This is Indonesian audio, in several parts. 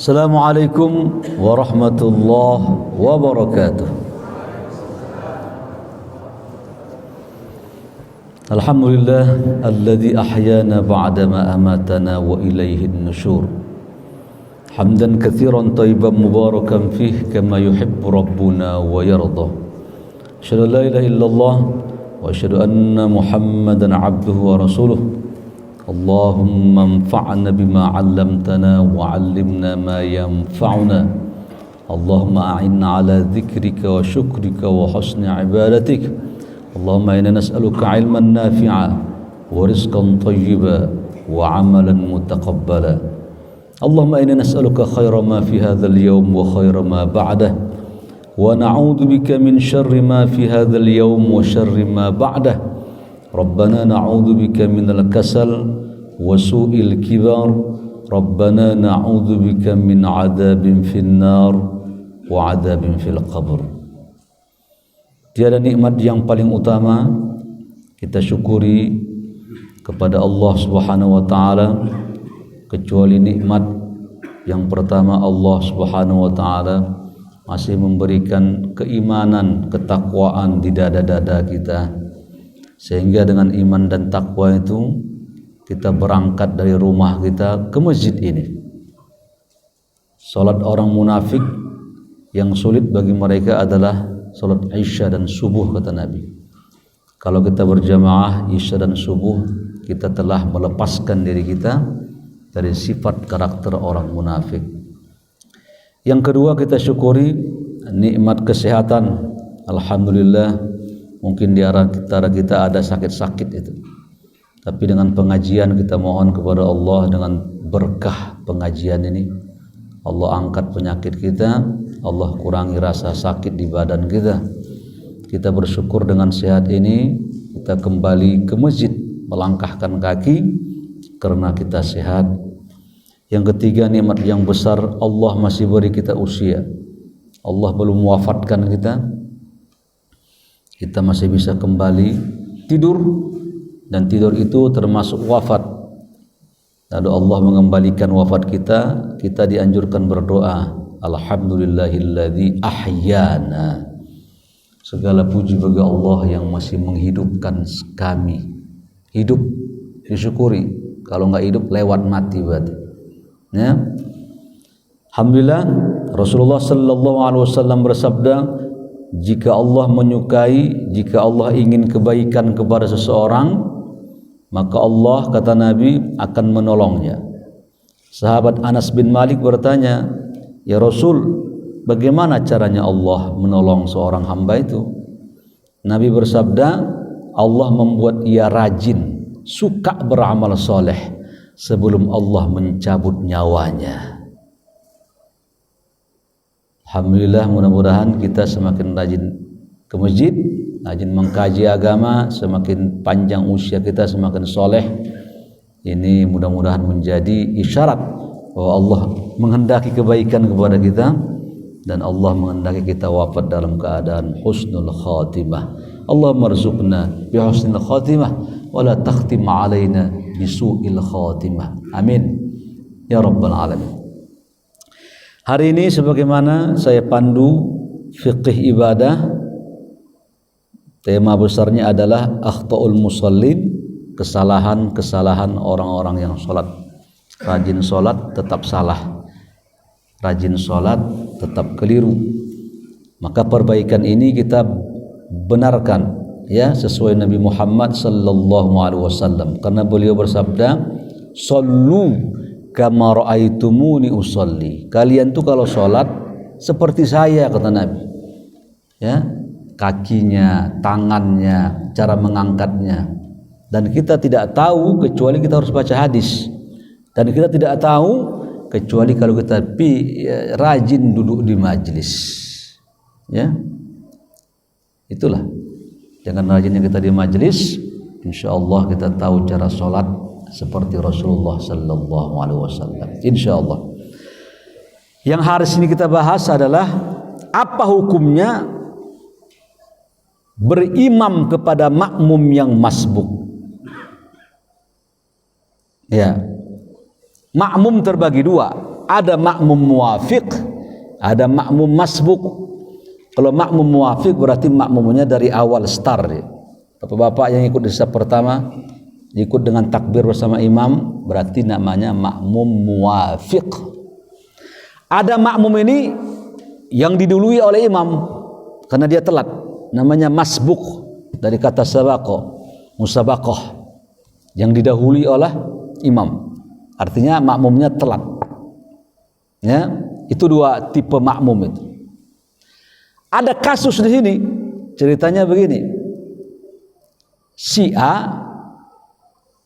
Assalamualaikum warahmatullahi wabarakatuh. Alhamdulillah alladzi ahyana ba'dama amatana wa ilaihin nusyur. Hamdan katsiran thayyiban mubarakan fih kama yuhibbu rabbuna wa yarda. Asyhadu an la ilaha illallah wa asyhadu anna Muhammadan abduhu wa rasuluh. Allahumma anfa'na bima 'allamtana wa 'allimna ma yanfa'una. Allahumma a'inna 'ala dzikrika wa syukrika wa husni ibadatik. Allahumma inna nas'aluka 'ilman nafi'a wa rizqan thayyiban wa 'amalan mutaqabbala. Allahumma inna nas'aluka khaira ma fi hadzal yawm wa khaira ma ba'dah wa na'udzu bika min syarri ma fi hadzal yawm wa syarri ma ba'dah. Rabbana na'udzu bika minal kasal wa su'il kibar. Rabbana na'udzu bika min 'adzabin finnar wa 'adzabin fil qabr. Tiada nikmat yang paling utama kita syukuri kepada Allah Subhanahu wa taala kecuali nikmat yang pertama. Allah Subhanahu wa taala masih memberikan keimanan, ketakwaan di dada-dada kita, sehingga dengan iman dan takwa itu kita berangkat dari rumah kita ke masjid ini. Salat orang munafik yang sulit bagi mereka adalah salat Isya dan subuh, kata Nabi. Kalau kita berjamaah Isya dan subuh, kita telah melepaskan diri kita dari sifat karakter orang munafik. Yang kedua, kita syukuri nikmat kesehatan. Alhamdulillah, mungkin di antara kita ada sakit-sakit itu, tapi dengan pengajian kita mohon kepada Allah, dengan berkah pengajian ini Allah angkat penyakit kita, Allah kurangi rasa sakit di badan kita. Kita bersyukur dengan sehat ini kita kembali ke masjid melangkahkan kaki karena kita sehat. Yang ketiga, nikmat yang besar, Allah masih beri kita usia. Allah belum mewafatkan kita, kita masih bisa kembali tidur, dan tidur itu termasuk wafat. Lalu Allah mengembalikan wafat kita, kita dianjurkan berdoa, alhamdulillahilladzi ahyana. Segala puji bagi Allah yang masih menghidupkan kami. Hidup disyukuri, kalau enggak hidup lewat mati berarti. Ya. Alhamdulillah, Rasulullah sallallahu alaihi wasallam bersabda, jika Allah menyukai, jika Allah ingin kebaikan kepada seseorang, maka Allah, kata Nabi, akan menolongnya. Sahabat Anas bin Malik bertanya, ya Rasul, bagaimana caranya Allah menolong seorang hamba itu? Nabi bersabda, Allah membuat ia rajin, suka beramal soleh sebelum Allah mencabut nyawanya. Alhamdulillah, mudah-mudahan kita semakin rajin ke masjid, rajin mengkaji agama, semakin panjang usia kita semakin soleh. Ini mudah-mudahan menjadi isyarat bahwa Allah menghendaki kebaikan kepada kita, dan Allah menghendaki kita wafat dalam keadaan husnul khatimah. Allahumma rzuqna bi husnul khatimah wa la takhtim alaina bi su'il khatimah. Amin ya rabbal alamin. Hari ini sebagaimana saya pandu fiqih ibadah, tema besarnya adalah akhtaul musallin, kesalahan-kesalahan orang-orang yang sholat. Rajin sholat tetap salah, rajin sholat tetap keliru. Maka perbaikan ini kita benarkan, ya, sesuai Nabi Muhammad sallallahu alaihi wasallam, karena beliau bersabda, "Shallu kama ra'aitumuni usolli." Kalian tuh kalau sholat seperti saya, kata Nabi. Ya, kakinya, tangannya, cara mengangkatnya. Dan kita tidak tahu kecuali kita harus baca hadis. Dan kita tidak tahu kecuali kalau kita rajin duduk di majelis. Ya, itulah. Dengan rajinnya kita di majelis, insyaallah kita tahu cara sholat seperti Rasulullah sallallahu alaihi wasallam, insyaallah. Yang hari ini kita bahas adalah apa hukumnya berimam kepada makmum yang masbuk. Ya, makmum terbagi dua, ada makmum muwafiq, ada makmum masbuk. Kalau makmum muwafiq berarti makmumnya dari awal start. Bapak-bapak yang ikut di saf pertama ikut dengan takbir bersama imam, berarti namanya makmum muwafiq. Ada makmum ini yang didului oleh imam karena dia telat, namanya masbuk, dari kata sabaqah, musabaqah, yang didahului oleh imam, artinya makmumnya telat. Ya, itu dua tipe makmum itu. Ada kasus di sini, ceritanya begini. Si A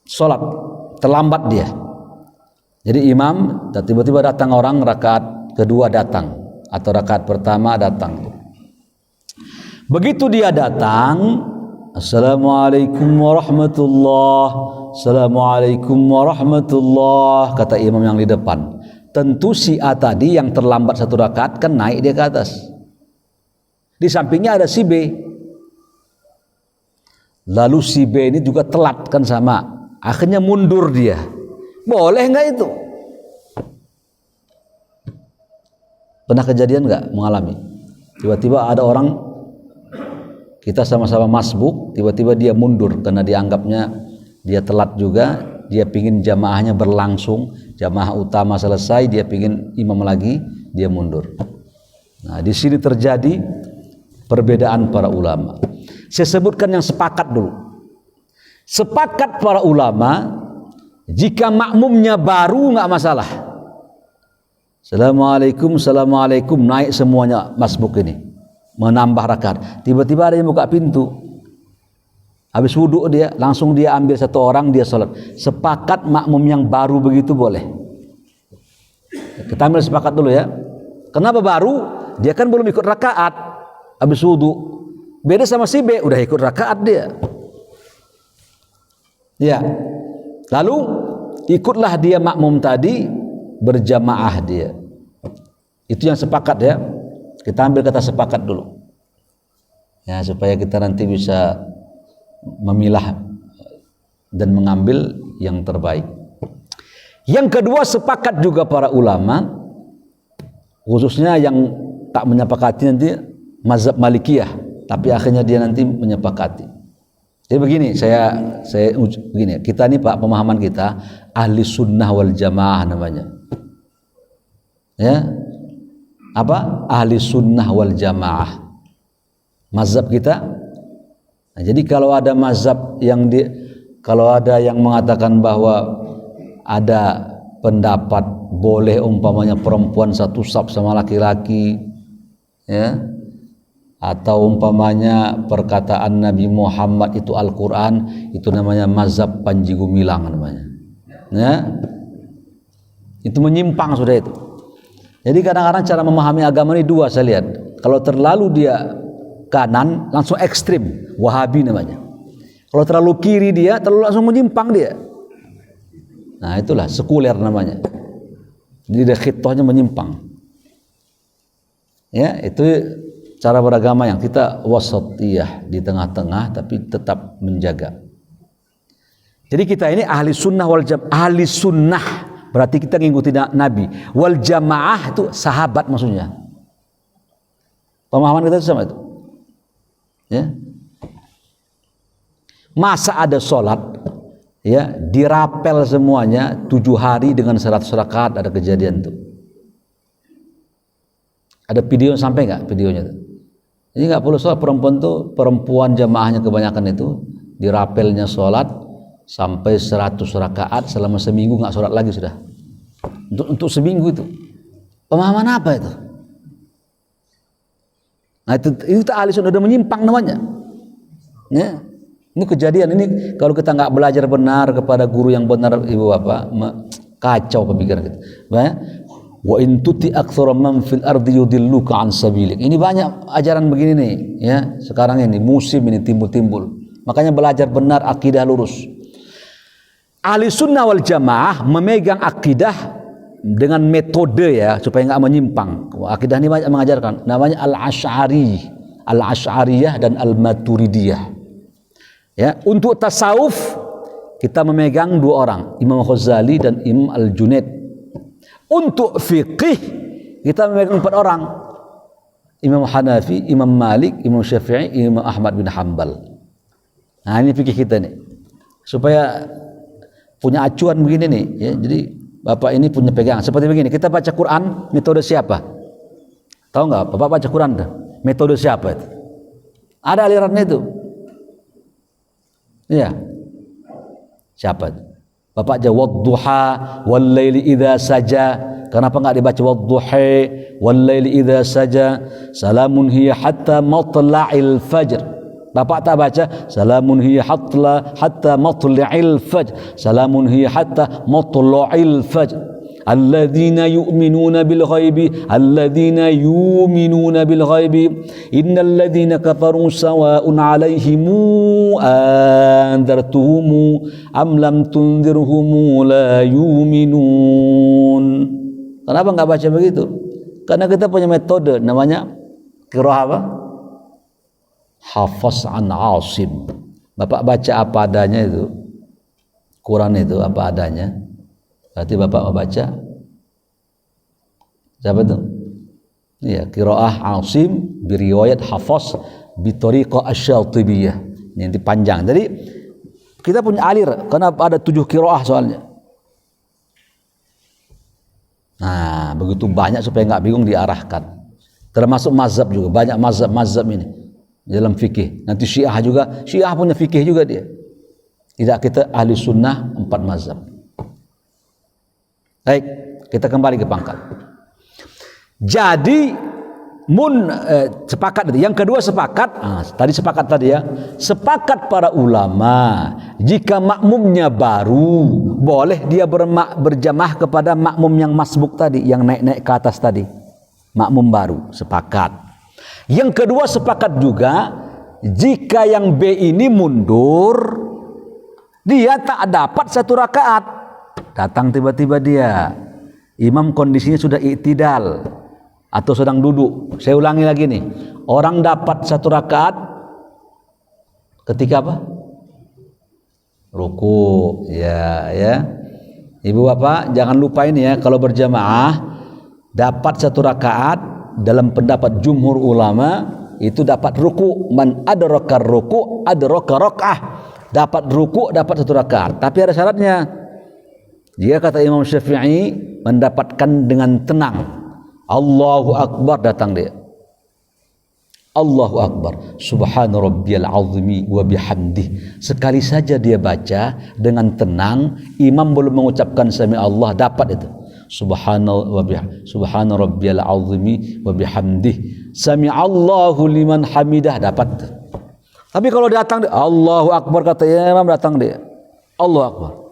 sholat, terlambat dia. Jadi imam, dan tiba-tiba datang orang rakaat kedua datang, atau rakaat pertama datang. Begitu dia datang, Assalamualaikum warahmatullah, Assalamualaikum warahmatullah, kata imam yang di depan. Tentu si A tadi yang terlambat satu rakaat kan naik dia ke atas. Di sampingnya ada si B. Lalu si B ini juga telat kan sama, akhirnya mundur dia. Boleh nggak itu? Pernah kejadian nggak mengalami? Tiba-tiba ada orang, kita sama-sama masbuk, tiba-tiba dia mundur karena dianggapnya dia telat juga, dia pingin jamaahnya berlangsung, jamaah utama selesai, dia pingin imam lagi, dia mundur. Nah, di sini terjadi perbedaan para ulama. Saya sebutkan yang sepakat dulu. Sepakat para ulama, jika makmumnya baru nggak masalah. Assalamualaikum, assalamualaikum, naik semuanya masbuk ini, menambah rakaat. Tiba-tiba ada yang buka pintu, habis wudhu dia, langsung dia ambil satu orang, dia sholat. Sepakat makmum yang baru begitu boleh. Kita ambil sepakat dulu ya. Kenapa baru? Dia kan belum ikut rakaat, habis wudhu. Beda sama si B, udah ikut rakaat dia. Ya. Lalu ikutlah dia makmum tadi, berjamaah dia. Itu yang sepakat ya. Kita ambil kata sepakat dulu. Ya, supaya kita nanti bisa memilah dan mengambil yang terbaik. Yang kedua, sepakat juga para ulama, khususnya yang tak menyepakati nanti mazhab Malikiyah, tapi akhirnya dia nanti menyepakati. Jadi begini, saya begini, kita ini Pak, pemahaman kita ahli sunnah wal jamaah namanya. Ya, apa? Ahli sunnah wal jamaah. Mazhab kita. Nah, jadi kalau ada mazhab yang kalau ada yang mengatakan bahwa ada pendapat boleh umpamanya perempuan satu saf sama laki-laki, ya, atau umpamanya perkataan Nabi Muhammad itu Al-Quran, itu namanya mazhab Panji Gumilang namanya. Ya, itu menyimpang sudah itu. Jadi kadang-kadang cara memahami agama ini dua saya lihat. Kalau terlalu dia kanan, langsung ekstrim, Wahabi namanya. Kalau terlalu kiri dia, terlalu langsung menyimpang dia. Nah itulah sekuler namanya. Jadi dia khitohnya menyimpang. Ya, itu cara beragama yang kita wasatiyah, di tengah-tengah tapi tetap menjaga. Jadi kita ini ahli sunnah wal jamaah. Ahli sunnah berarti kita ngikuti Nabi. Wal jamaah itu sahabat maksudnya. Pemahaman kita sama itu. Ya. Masa ada sholat, ya, dirapel semuanya 7 hari dengan 100 rakaat, ada kejadian tuh. Ada video sampai nggak videonya tuh? Jadi nggak perlu sholat, perempuan jamaahnya kebanyakan itu dirapelnya sholat sampai 100 rakaat selama seminggu, nggak sholat lagi sudah. Untuk seminggu itu. Pemahaman apa itu? Nah itu ahli sunnah udah menyimpang namanya. Ya. Ini kejadian ini kalau kita nggak belajar benar kepada guru yang benar, ibu bapak, kacau pemikiran kita. Wa in tuti aktsara man fil ardi yudilluka an sabilik. Ini banyak ajaran begini nih, ya. Sekarang ini musim ini timbul-timbul. Makanya belajar benar, akidah lurus. Ahli sunnah wal jamaah memegang akidah dengan metode, ya, supaya nggak menyimpang. Akidah ini banyak mengajarkan. Namanya al-Asy'ari, al-Asy'ariyah dan al-Maturidiyah. Ya, untuk tasawuf kita memegang 2 orang, Imam Ghazali dan Imam Al-Junaid. Untuk fikih kita memegang 4 orang. Imam Hanafi, Imam Malik, Imam Syafi'i, Imam Ahmad bin Hanbal. Nah, ini fikih kita nih. Supaya punya acuan begini nih, ya. Jadi Bapak ini punya pegangan seperti begini. Kita baca Quran, metode siapa? Tahu nggak? Bapak baca Quran tuh, metode siapa itu? Ada alirannya itu. Iya. Siapa itu? Bapak jawab wadduha wal laili idza saja. Kenapa enggak dibaca wadduha wal laili idza saja? Salamun hiya hatta matla'il fajr. Bapak tak baca salamun hiya hatta matla'il fajr. Salamun hiya hatta matla'il fajr. Alladzina yu'minuna bil ghaibi alladzina yu'minuna bil ghaibi innal ladzina kafaru sawa'un 'alaihim anzartuhum am lam tunzirhum la yu'minun. Kenapa enggak baca begitu? Karena kita punya metode namanya qiraah apa? Hafaz an Asim. Bapak baca apa adanya itu, Quran itu apa adanya. Berarti Bapak membaca siapa itu? Iya, qiraah Asim biriwayat Hafaz bitariqah asy-Syatibiyah. Ini panjang. Jadi kita punya alir karena ada 7 qiraah soalnya. Nah, begitu banyak supaya enggak bingung diarahkan. Termasuk mazhab juga, banyak mazhab ini dalam fikih. Nanti Syiah juga, Syiah punya fikih juga dia. Tidak, kita ahli sunnah 4 mazhab. Baik, kita kembali ke pangkat. Jadi sepakat. Yang kedua sepakat. Tadi sepakat tadi ya. Sepakat para ulama jika makmumnya baru boleh dia berjamaah kepada makmum yang masbuk tadi, yang naik-naik ke atas tadi. Makmum baru sepakat. Yang kedua sepakat juga jika yang B ini mundur, dia tak dapat 1 rakaat. Datang tiba-tiba dia, imam kondisinya sudah i'tidal atau sedang duduk. Saya ulangi lagi nih, orang dapat 1 rakaat ketika apa? Ruku. Ya. Ibu bapak jangan lupa ini ya, kalau berjamaah dapat 1 rakaat. Dalam pendapat jumhur ulama itu dapat ruku. Man adraka ruku adraka rakaah. Dapat ruku dapat 1 rakaat. Tapi ada syaratnya. Jika kata Imam Syafi'i mendapatkan dengan tenang, Allahu Akbar, datang dia. Allahu Akbar, subhana rabbiyal azimi wa bihamdih. Sekali saja dia baca dengan tenang, imam belum mengucapkan sami Allah, dapat itu. Subhana rabbiyal azimi wa bihamdih. Sami Allahu liman hamidah, dapat. Tapi kalau datang dia, Allahu Akbar, kata imam, datang dia Allahu Akbar.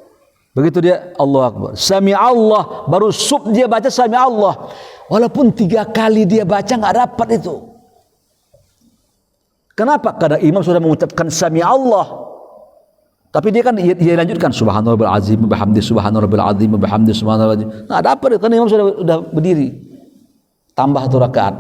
Begitu dia Allahu Akbar, Sami Allah, baru dia baca Sami Allah. Walaupun 3 kali dia baca nggak dapat itu. Kenapa? Karena imam sudah mengucapkan Sami Allah. Tapi dia kan dia lanjutkan subhanallah azim bihamdi subhanallah azim bihamdi subhanallah azim. Nah, dapat karena imam sudah berdiri. Tambah 1 rakaat.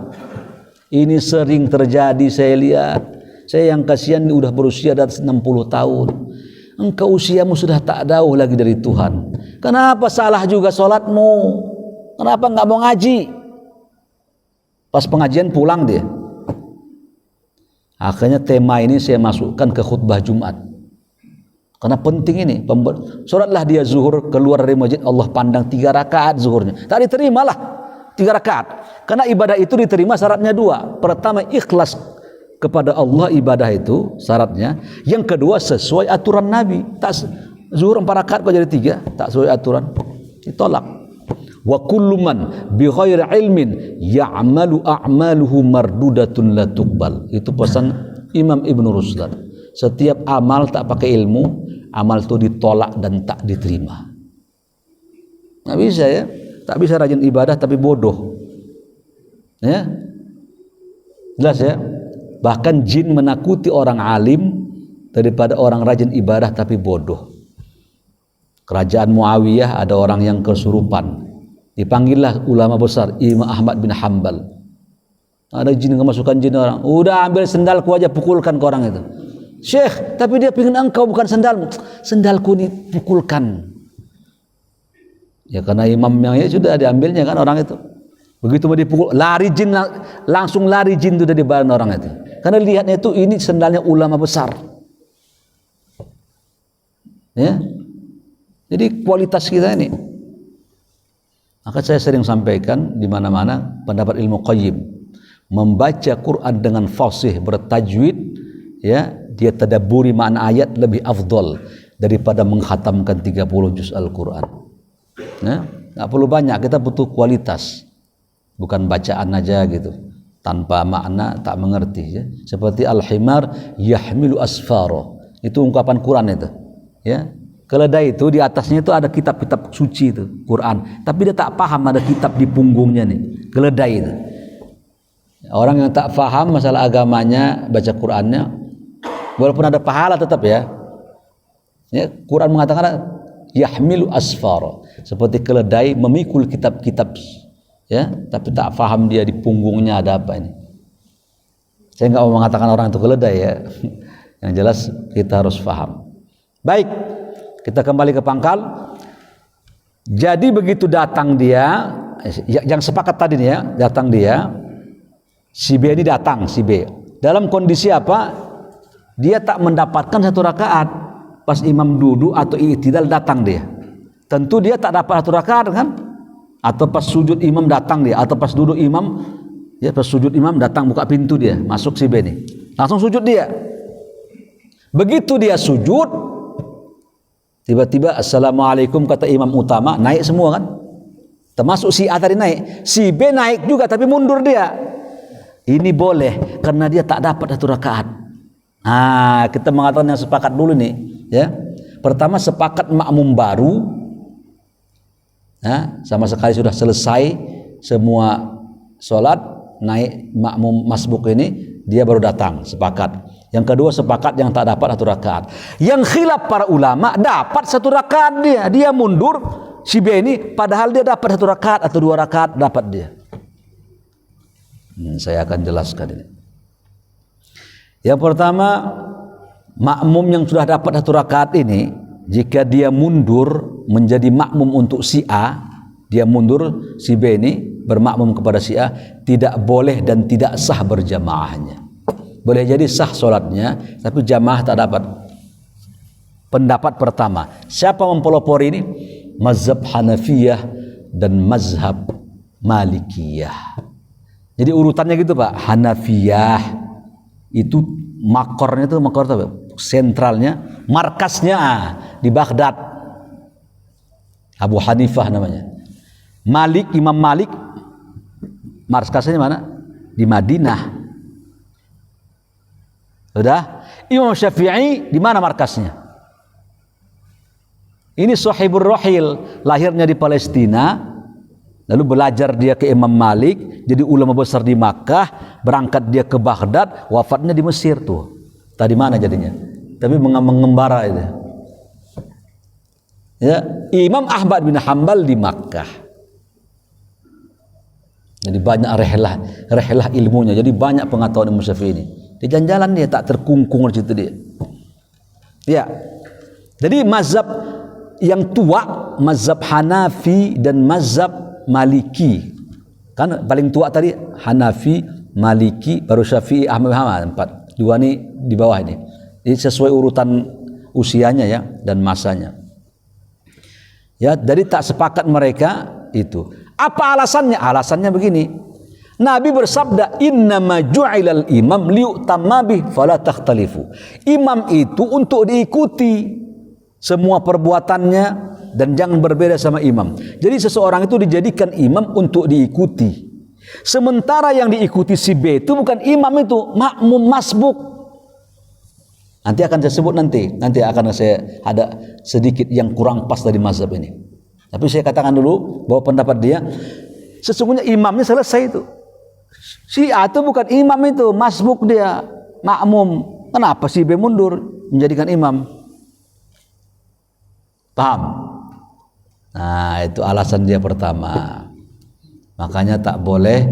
Ini sering terjadi, saya lihat. Saya yang kasihan udah berusia di atas 60 tahun. Engkau usiamu sudah tak jauh lagi dari Tuhan. Kenapa salah juga sholatmu? Kenapa enggak mau ngaji? Pas pengajian pulang dia. Akhirnya tema ini saya masukkan ke khutbah Jumat. Karena penting ini. Sholatlah dia zuhur, keluar dari masjid, Allah pandang 3 rakaat zuhurnya. Tak diterimalah 3 rakaat. Karena ibadah itu diterima syaratnya 2. Pertama, ikhlas kepada Allah, ibadah itu syaratnya. Yang kedua, sesuai aturan Nabi. Tak zuhur 4 rakaat kok jadi 3, tak sesuai aturan, ditolak. Wa kullu man bi ghairi ilmin ya'malu a'maluhu mardudatun la tuqbal. Itu pesan Imam Ibn Rusdan. Setiap amal tak pakai ilmu, amal itu ditolak dan tak diterima. Nggak bisa ya, tak bisa rajin ibadah tapi bodoh. Ya, jelas ya. Bahkan jin menakuti orang alim daripada orang rajin ibadah tapi bodoh. Kerajaan Muawiyah ada orang yang kesurupan. Dipanggillah ulama besar Imam Ahmad bin Hanbal. Ada jin kemasukan jin orang. Udah ambil sendalku aja, pukulkan ke orang itu. Syekh, tapi dia pingin engkau bukan sendalmu. Sendalku ini pukulkan. Ya karena imamnya ya sudah diambilnya kan orang itu. Begitu mau dipukul, lari jin, langsung lari jin itu dari badan orang itu. Karena lihatnya itu ini sendalnya ulama besar. Ya. Jadi kualitas kita ini. Maka saya sering sampaikan di mana-mana pendapat Ilmu Qayyim, membaca Quran dengan fasih bertajwid, ya, dia tadabburi makna ayat lebih afdol daripada menghatamkan 30 juz Al-Quran. Nah, nggak perlu banyak, kita butuh kualitas, bukan bacaan aja gitu tanpa makna, tak mengerti ya. Seperti al-himar yahmilu asfaro, itu ungkapan Quran itu ya. Keledai itu di atasnya itu ada kitab-kitab suci itu Quran, tapi dia tak paham ada kitab di punggungnya nih, keledai itu. Orang yang tak paham masalah agamanya, baca Qurannya walaupun ada pahala tetap ya, Quran mengatakan yahmilu asfara, seperti keledai memikul kitab-kitab ya, tapi tak paham dia di punggungnya ada apa ini. Saya nggak mau mengatakan orang itu keledai ya. Yang jelas kita harus paham. Baik, kita kembali ke pangkal. Jadi begitu datang dia, yang sepakat tadi nih ya, datang dia, si B ini datang, si B dalam kondisi apa? Dia tak mendapatkan satu rakaat. Pas imam duduk atau i'tidal datang dia, tentu dia tak dapat satu rakaat kan? Atau pas sujud imam datang dia, atau pas duduk imam, ya pas sujud imam datang buka pintu dia, masuk si B nih, langsung sujud dia. Begitu dia sujud, tiba-tiba assalamualaikum kata imam utama, naik semua kan? Termasuk si A tadi naik, si B naik juga tapi mundur dia. Ini boleh karena dia tak dapat satu rakaat. Nah, kita mengatakan yang sepakat dulu nih, ya. Pertama sepakat makmum baru, nah, sama sekali sudah selesai semua sholat, naik makmum masbuk ini, dia baru datang, sepakat. Yang kedua sepakat yang tak dapat satu rakaat. Yang khilaf para ulama dapat satu rakaat dia mundur, si B ini padahal dia dapat satu rakaat atau dua rakaat dapat dia. Saya akan jelaskan ini. Yang pertama, makmum yang sudah dapat satu rakaat ini, jika dia mundur menjadi makmum untuk si A, dia mundur, si B ini bermakmum kepada si A, tidak boleh dan tidak sah berjamaahnya. Boleh jadi sah sholatnya, tapi jamaah tak dapat. Pendapat pertama, siapa mempelopori ini? Mazhab Hanafiyah dan mazhab Malikiyah. Jadi urutannya gitu Pak, Hanafiyah itu makornya itu makor apa? Sentralnya, markasnya di Baghdad. Abu Hanifah namanya. Malik, Imam Malik markasnya mana? Di Madinah. Sudah? Imam Syafi'i di mana markasnya? Ini Sahibur Rahil, lahirnya di Palestina. Lalu belajar dia ke Imam Malik, jadi ulama besar di Makkah, berangkat dia ke Baghdad, wafatnya di Mesir tuh. Tadi mana jadinya? Tapi mengembara itu. Ya, Imam Ahmad bin Hanbal di Makkah. Jadi banyak rehlah ilmunya, jadi banyak pengetahuan Imam Syafi'i ini. Di jalan-jalan dia tak terkungkung di situ dia. Ya. Jadi mazhab yang tua, mazhab Hanafi dan mazhab Maliki, kan paling tua tadi Hanafi, Maliki, baru Syafi'i, Ahmad bin Hanbal, 4. Dua nih di bawah ini. Ini sesuai urutan usianya ya dan masanya. Ya, jadi tak sepakat mereka itu. Apa alasannya? Alasannya begini. Nabi bersabda, "Innama ju'ilal imam liyu'tamma bih fala takhtalifu." Imam itu untuk diikuti semua perbuatannya dan jangan berbeda sama imam. Jadi seseorang itu dijadikan imam untuk diikuti. Sementara yang diikuti si B itu bukan imam, itu makmum masbuk. Nanti akan saya sebut nanti akan saya ada sedikit yang kurang pas dari mazhab ini. Tapi saya katakan dulu bahwa pendapat dia sesungguhnya imamnya selesai itu. Si A itu bukan imam, itu masbuk, dia makmum. Kenapa si B mundur menjadikan imam? Paham? Nah, itu alasan dia pertama. Makanya tak boleh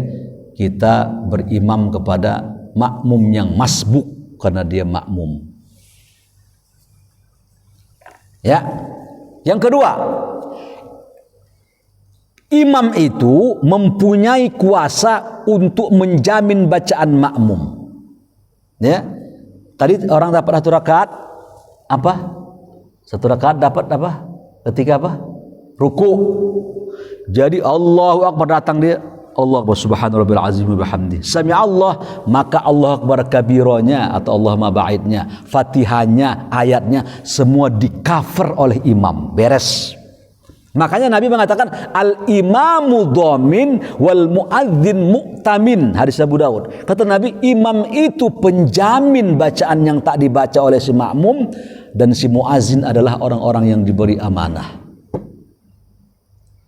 kita berimam kepada makmum yang masbuk karena dia makmum. Ya. Yang kedua, Imam itu mempunyai kuasa untuk menjamin bacaan makmum. Ya. Tadi orang dapat 1 rakaat apa? 1 rakaat dapat apa? Ketika apa? Ruku. Jadi Allahu Akbar, datang dia, Allah Akbar subhana rabbil azim wa bihamdi. Sami Allah, maka Allah Akbar kabiranya atau Allah maba'idnya, Fatihahnya, ayatnya semua di cover oleh imam. Beres. Makanya Nabi mengatakan al-imamu dhamin wal muadzin mu'tamin, hadis Abu Daud. Kata Nabi, imam itu penjamin bacaan yang tak dibaca oleh si makmum, dan si muadzin adalah orang-orang yang diberi amanah.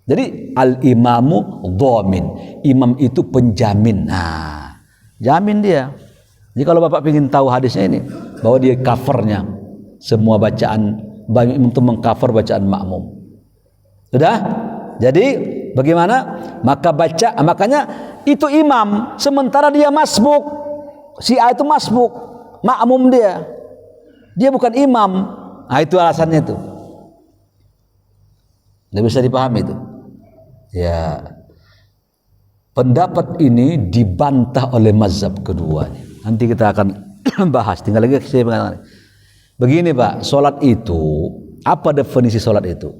Jadi al-imamu dhamin, imam itu penjamin. Nah, jamin dia. Jadi kalau Bapak ingin tahu hadisnya ini, bahwa dia covernya semua bacaan, itu mengcover bacaan makmum. Sudah? Jadi bagaimana? Makanya itu imam, sementara dia masbuk. Si A itu masbuk, makmum dia. Dia bukan imam. Nah, itu alasannya itu. Tidak bisa dipahami itu. Ya. Pendapat ini dibantah oleh mazhab kedua. Nanti kita akan bahas. Tinggal lagi saya mengatakan. Begini Pak, solat itu, apa definisi solat itu?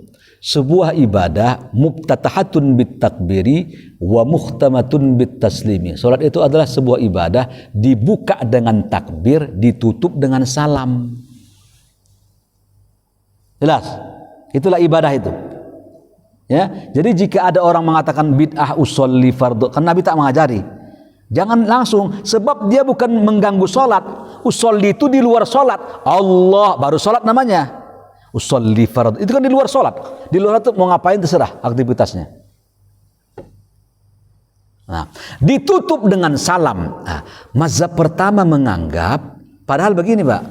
Sebuah ibadah muftatahatun bit takbiri wa muhtamatun bit taslimi. Salat itu adalah sebuah ibadah dibuka dengan takbir, ditutup dengan salam. Jelas? Itulah ibadah itu. Ya, jadi jika ada orang mengatakan bid'ah usolli fardhu, kan Nabi tak mengajari. Jangan langsung, sebab dia bukan mengganggu salat. Usolli itu di luar salat. Allah baru salat namanya. Usolli fardhu itu kan di luar sholat. Di luar itu mau ngapain terserah aktivitasnya. Nah, ditutup dengan salam. Nah, mazhab pertama menganggap, padahal begini Pak,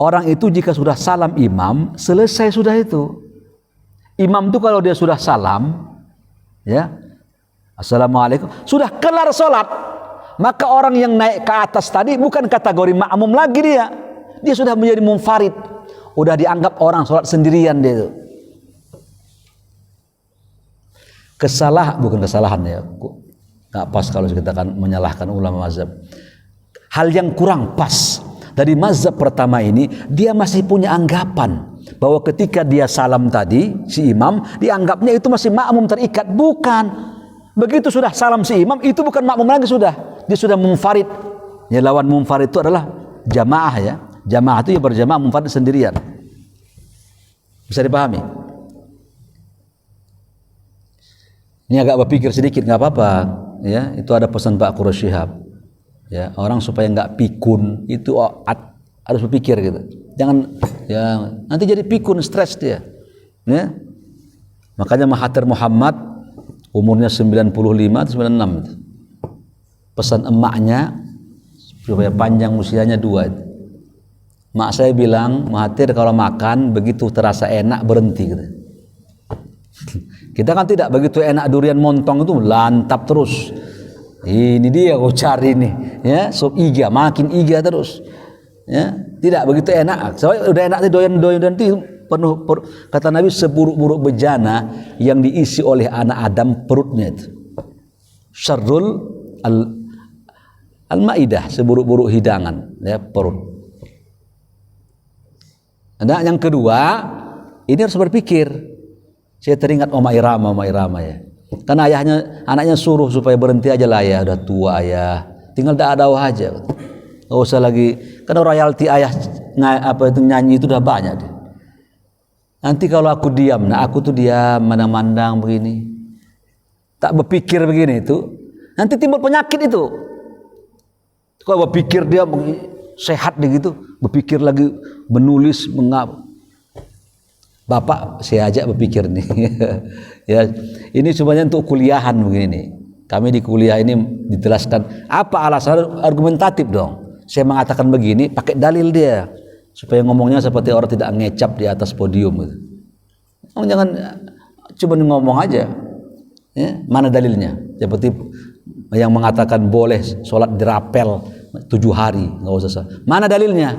orang itu jika sudah salam imam, selesai sudah itu. Imam itu kalau dia sudah salam, ya, assalamualaikum, sudah kelar sholat, maka orang yang naik ke atas tadi bukan kategori makmum lagi dia. Dia sudah menjadi munfarid. Udah dianggap orang sholat sendirian dia itu. Bukan kesalahan ya, nggak pas kalau kita akan menyalahkan ulama mazhab. Hal yang kurang pas dari mazhab pertama ini, dia masih punya anggapan bahwa ketika dia salam tadi si imam, dianggapnya itu masih makmum terikat. Bukan. Begitu sudah salam si imam, itu bukan makmum lagi sudah. Dia sudah munfarid. Ya, lawan munfarid itu adalah jamaah ya. Jamaah itu ya berjamaah, munfarid sendirian. Bisa dipahami? Ini agak berpikir sedikit, nggak apa-apa. Ya, itu ada pesan Pak Quraish Shihab. Ya, orang supaya nggak pikun itu harus berpikir gitu. Jangan ya nanti jadi pikun, stres dia. Ya. Makanya Mahathir Muhammad umurnya 95 atau 96. Pesan emaknya supaya panjang usianya 2 itu. Mak saya bilang, Mahathir kalau makan begitu terasa enak berhenti gitu. Kita kan tidak, begitu enak durian montong itu lantap terus. Ini dia kau cari nih, ya, sop iga, makin iga terus. Ya, tidak begitu enak. Soalnya udah enak doyan itu penuh, kata Nabi, seburuk-buruk bejana yang diisi oleh anak Adam perutnya itu. Syarrul al-maidah, seburuk-buruk hidangan, ya, perut. Nah, yang kedua, ini harus berpikir. Saya teringat Oma Irama ya. Karena anaknya suruh supaya berhenti aja lah ya, udah tua ayah, tinggal dakwah aja. Gak usah lagi, karena royalti ayah nyanyi itu udah banyak deh. Nanti kalau aku diam, aku tuh diam, mandang-mandang begini, tak berpikir begini itu, nanti timbul penyakit itu. Kalau berpikir dia sehat begitu, berpikir lagi menulis Bapak saya ajak berpikir nih. Ya, ini semuanya untuk kuliahan begini. Kami di kuliah ini dijelaskan apa alasan, argumentatif dong. Saya mengatakan begini pakai dalil dia supaya ngomongnya seperti orang tidak ngecap di atas podium gitu. Jangan cuma ngomong aja. Ya, mana dalilnya? Seperti yang mengatakan boleh sholat dirapel 7 hari, nggak usah. Mana dalilnya?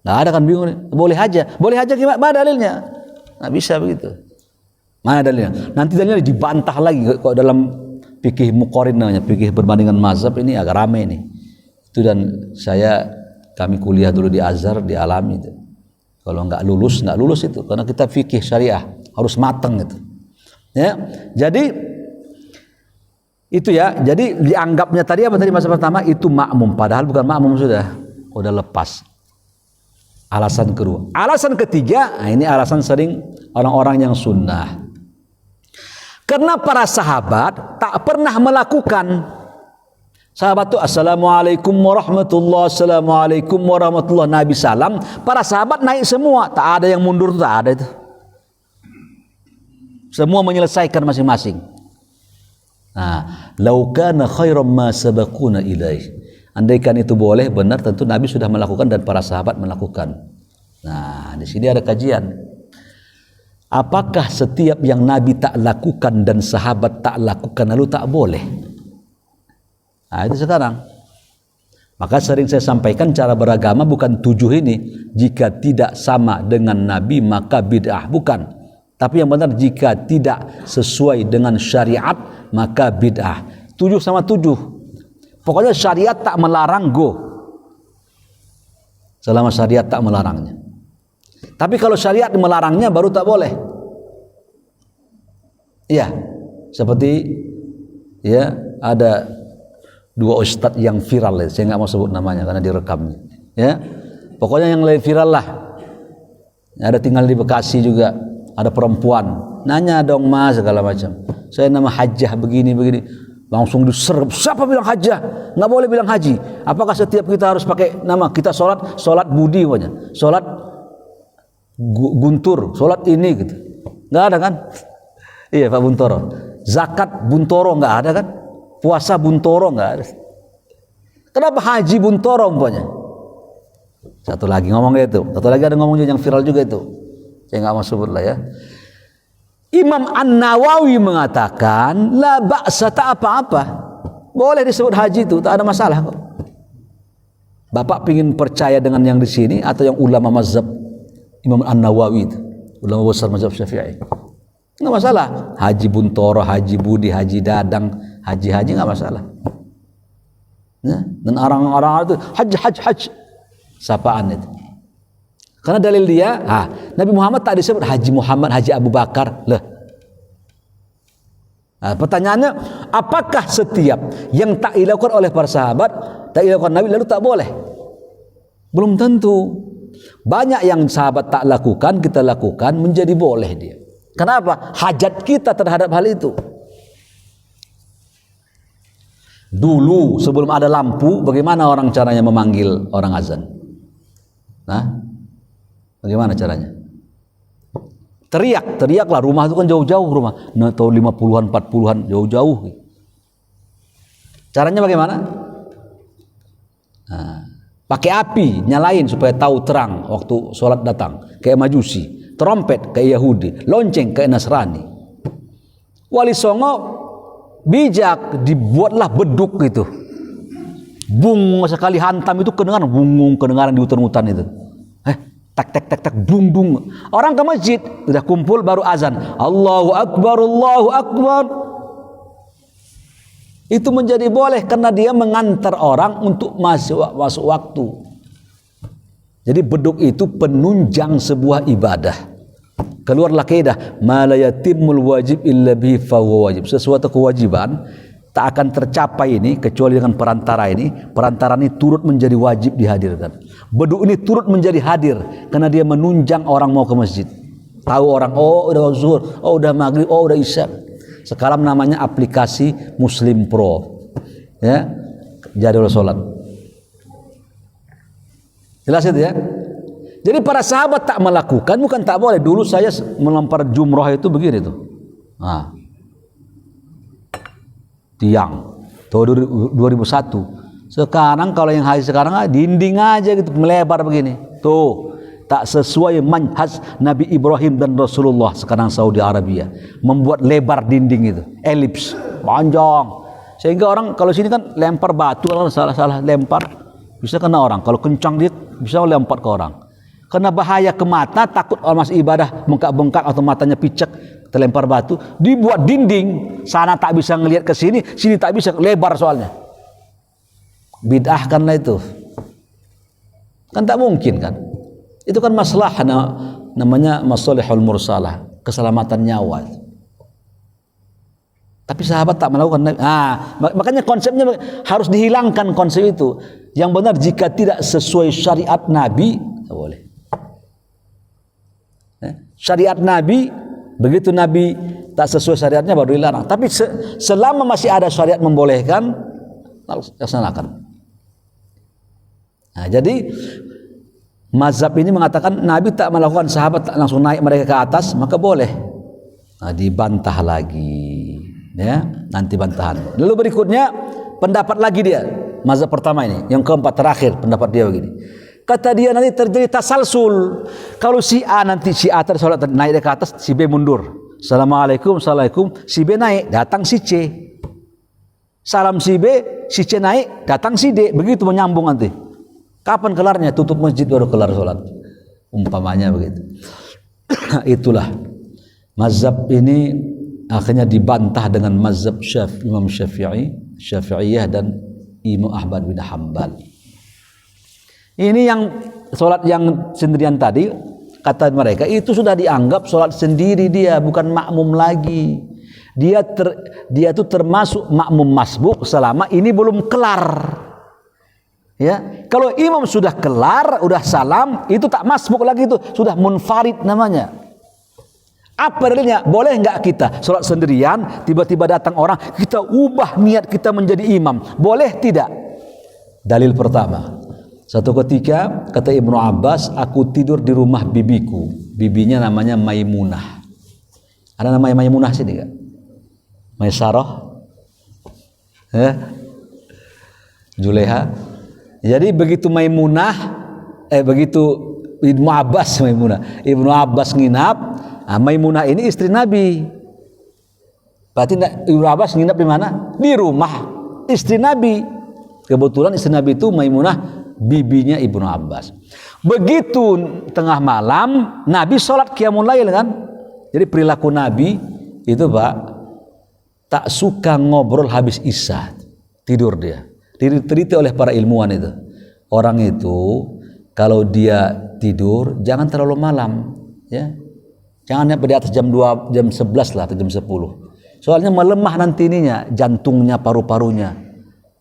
Nggak ada kan, bingung. Boleh aja gimana? Mana dalilnya? Nggak bisa begitu. Mana dalilnya? Nanti dalilnya dibantah lagi kok dalam fikih muqarin namanya, fikih perbandingan mazhab ini agak rame nih. Itu dan kami kuliah dulu di Azhar dialami itu. Kalau nggak lulus itu karena kita fikih syariah harus matang itu. Ya, jadi itu ya. Jadi dianggapnya tadi apa tadi masa pertama itu makmum, padahal bukan makmum sudah lepas. Alasan kedua, alasan ketiga, nah ini alasan sering orang-orang yang sunnah. Karena para sahabat tak pernah melakukan. Sahabat itu assalamualaikum warahmatullahi, assalamualaikum warahmatullahi, Nabi salam, para sahabat naik semua, tak ada yang mundur, tak ada itu. Semua menyelesaikan masing-masing. Nah, lau kana khairam ma sabaquna ilaih. Andaikan itu boleh benar, tentu Nabi sudah melakukan dan para sahabat melakukan. Nah, di sini ada kajian. Apakah setiap yang Nabi tak lakukan dan sahabat tak lakukan lalu tak boleh? Nah, itu sekarang. Maka sering saya sampaikan cara beragama bukan 7 ini. Jika tidak sama dengan Nabi maka bid'ah, bukan. Tapi yang benar jika tidak sesuai dengan syariat maka bid'ah. 7 sama 7. Pokoknya syariat tak melarang, go. Selama syariat tak melarangnya. Tapi kalau syariat melarangnya baru tak boleh. Iya. Seperti ya ada 2 ustadz yang viral, saya nggak mau sebut namanya karena direkam. Ya. Pokoknya yang lebih viral lah. Ada tinggal di Bekasi juga, ada perempuan. Nanya dong Mas segala macam. Saya nama Hajjah begini. Langsung diserap. Siapa bilang hajah? Nggak boleh bilang haji. Apakah setiap kita harus pakai nama? Kita sholat budi pokoknya. Sholat guntur, sholat ini gitu. Nggak ada kan? Iya Pak Buntoro. Zakat Buntoro nggak ada kan? Puasa Buntoro nggak ada. Kenapa haji Buntoro pokoknya? Satu lagi ngomong itu. Satu lagi ada ngomong yang viral juga itu. Saya nggak mau sebut lah ya. Imam An-Nawawi mengatakan la ba'sa, tak apa-apa, boleh disebut haji itu, tak ada masalah kok. Bapak ingin percaya dengan yang di sini atau yang ulama mazhab Imam An-Nawawi itu, ulama besar mazhab Syafi'i? Enggak masalah. Haji Buntoro, Haji Budi, Haji Dadang, haji enggak masalah. Ya? Dan orang-orang itu haji sapaan itu. Karena dalil dia, Nabi Muhammad tak disebut Haji Muhammad, Haji Abu Bakar. Nah, pertanyaannya, apakah setiap yang tak dilakukan oleh para sahabat, tak dilakukan Nabi lalu tak boleh? Belum tentu. Banyak yang sahabat tak lakukan, kita lakukan menjadi boleh dia. Kenapa? Hajat kita terhadap hal itu. Dulu sebelum ada lampu, bagaimana orang caranya memanggil orang azan? Bagaimana caranya? Teriaklah, rumah itu kan jauh-jauh rumah. Tahun 50-an, 40-an, jauh-jauh. Caranya bagaimana? Pakai api, nyalain supaya tahu terang waktu sholat datang. Kayak Majusi, trompet kayak Yahudi, lonceng kayak Nasrani. Wali Songo bijak, dibuatlah beduk gitu. Bung sekali hantam itu kedengaran di hutan-hutan itu. Tak dung. Orang ke masjid sudah kumpul baru azan. Allahu Akbar, Allahu Akbar. Itu menjadi boleh karena dia mengantar orang untuk masuk waktu. Jadi beduk itu penunjang sebuah ibadah. Keluarlah kaidah ma la yatimul wajib illa bihi fa huwa wajib. Sesuatu kewajiban tak akan tercapai ini kecuali dengan perantara ini. Perantara ini turut menjadi wajib dihadirkan. Beduk ini turut menjadi hadir karena dia menunjang orang mau ke masjid. Tahu orang, udah zuhur, udah maghrib, udah isya. Sekarang namanya aplikasi Muslim Pro. Ya, jadwal sholat. Jelas itu ya. Jadi para sahabat tak melakukan, bukan tak boleh. Dulu saya melempar jumrah itu begini tuh. Tiang tahun 2001. Sekarang kalau yang haji sekarang dinding aja gitu melebar begini. Tuh, tak sesuai manhaj Nabi Ibrahim dan Rasulullah. Sekarang Saudi Arabia membuat lebar dinding itu, elips, panjang. Sehingga orang kalau sini kan lempar batu, kalau salah lempar bisa kena orang. Kalau kencang dia bisa lempar ke orang. Karena bahaya ke mata, takut orang masih ibadah bengkak-bengkak atau matanya picek, terlempar batu, dibuat dinding, sana tak bisa ngelihat ke sini, sini tak bisa, lebar soalnya. Bid'ahkanlah itu. Kan tak mungkin kan. Itu kan masalah namanya masalihul mursalah, keselamatan nyawa. Tapi sahabat tak melakukan. Makanya konsepnya harus dihilangkan konsep itu. Yang benar jika tidak sesuai syariat Nabi, tak boleh. Syariat Nabi, begitu Nabi tak sesuai syariatnya baru dilarang. Tapi selama masih ada syariat membolehkan, laksanakan. Nah, jadi mazhab ini mengatakan Nabi tak melakukan, sahabat tak langsung naik mereka ke atas, maka boleh. Nah, dibantah lagi, ya, nanti bantahan. Lalu berikutnya pendapat lagi dia, mazhab pertama ini, yang keempat terakhir pendapat dia begini. Kata dia nanti terjadi tasalsul. Kalau si A nanti si A sholat naik ke atas, si B mundur. Assalamualaikum, assalamualaikum, si B naik, datang si C. Salam si B, si C naik, datang si D. Begitu menyambung nanti. Kapan kelarnya? Tutup masjid baru kelar sholat. Umpamanya begitu. Itulah mazhab ini akhirnya dibantah dengan mazhab Imam Syafi'iyah dan Imam Ahmad bin Hanbal. Ini yang sholat yang sendirian tadi, kata mereka itu sudah dianggap sholat sendiri, dia bukan makmum lagi. Dia itu termasuk makmum masbuk selama ini belum kelar. Ya, kalau imam sudah kelar, udah salam, itu tak masbuk lagi, itu sudah munfarid namanya. Apa dalilnya? Boleh nggak kita sholat sendirian, tiba-tiba datang orang, kita ubah niat kita menjadi imam? Boleh tidak? Dalil pertama. Satu ketika kata Ibnu Abbas, aku tidur di rumah bibiku. Bibinya namanya Maimunah. Ada namanya Maimunah sini enggak? Maisarah? Juleha. Jadi begitu begitu Ibnu Abbas Maimunah. Ibnu Abbas nginap, Maimunah ini istri Nabi. Berarti Ibnu Abbas nginap di mana? Di rumah istri Nabi. Kebetulan istri Nabi itu Maimunah, bibinya Ibnu Abbas. Begitu tengah malam Nabi sholat qiyamul lail kan. Jadi perilaku Nabi itu Pak, tak suka ngobrol habis isya, tidur dia. Diteliti oleh para ilmuwan itu, orang itu kalau dia tidur jangan terlalu malam, ya, jangan di atas jam 2, jam 11 lah atau jam 10. Soalnya melemah nanti ininya, jantungnya, paru-parunya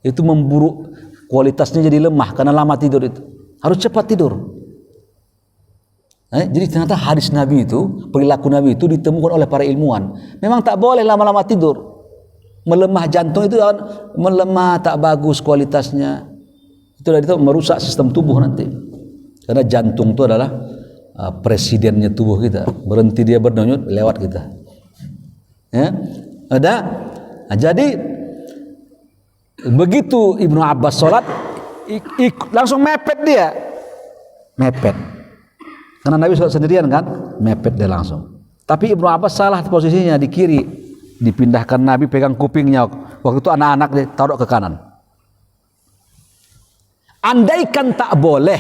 itu memburuk, kualitasnya jadi lemah karena lama tidur itu. Harus cepat tidur. Jadi ternyata hadis Nabi itu, perilaku Nabi itu ditemukan oleh para ilmuwan. Memang tak boleh lama-lama tidur. Melemah jantung itu melemah, tak bagus kualitasnya. Itu merusak sistem tubuh nanti. Karena jantung itu adalah presidennya tubuh kita. Berhenti dia berdenyut, lewat kita. Ya, ada. Nah, jadi begitu Ibnu Abbas sholat, langsung mepet dia, mepet. Karena Nabi sholat sendirian kan, mepet dia langsung. Tapi Ibnu Abbas salah posisinya di kiri, dipindahkan Nabi pegang kupingnya. Waktu itu anak-anak dia taruh ke kanan. Andaikan tak boleh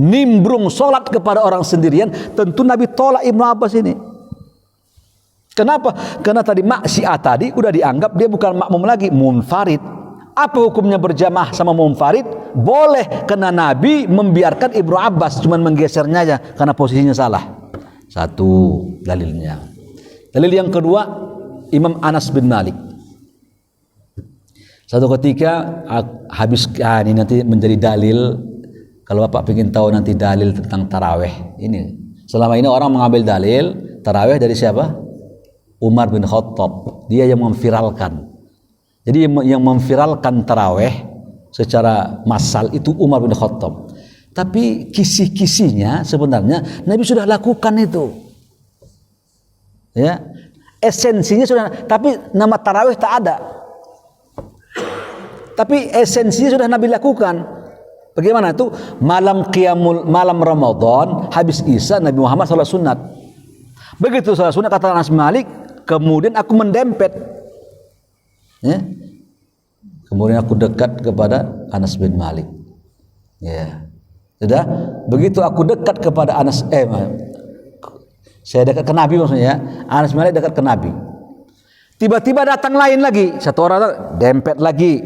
nimbrung sholat kepada orang sendirian, tentu Nabi tolak Ibnu Abbas ini. Kenapa? Karena tadi maksiat tadi udah dianggap dia bukan makmum lagi, munfarid. Apa hukumnya berjamaah sama munfarid? Boleh, karena Nabi membiarkan Ibnu Abbas, cuman menggesernya aja karena posisinya salah. Satu dalilnya. Dalil yang kedua, Imam Anas bin Malik. Satu ketika ini nanti menjadi dalil, kalau Bapak ingin tahu nanti dalil tentang taraweh ini. Selama ini orang mengambil dalil taraweh dari siapa? Umar bin Khattab. Dia yang memviralkan. Jadi yang memviralkan taraweh secara massal itu Umar bin Khattab. Tapi kisi-kisinya sebenarnya Nabi sudah lakukan itu. Ya. Esensinya sudah, tapi nama taraweh tak ada. Tapi esensinya sudah Nabi lakukan. Bagaimana itu? Malam Ramadan habis Isya Nabi Muhammad salat sunat. Begitu salat sunat kata Anas bin Malik, kemudian aku mendempet. Ya. Kemudian aku dekat kepada Anas bin Malik. Ya. Sudah, begitu aku dekat kepada Saya dekat ke Nabi maksudnya ya. Anas bin Malik dekat ke Nabi. Tiba-tiba datang lain lagi, satu orang dempet lagi.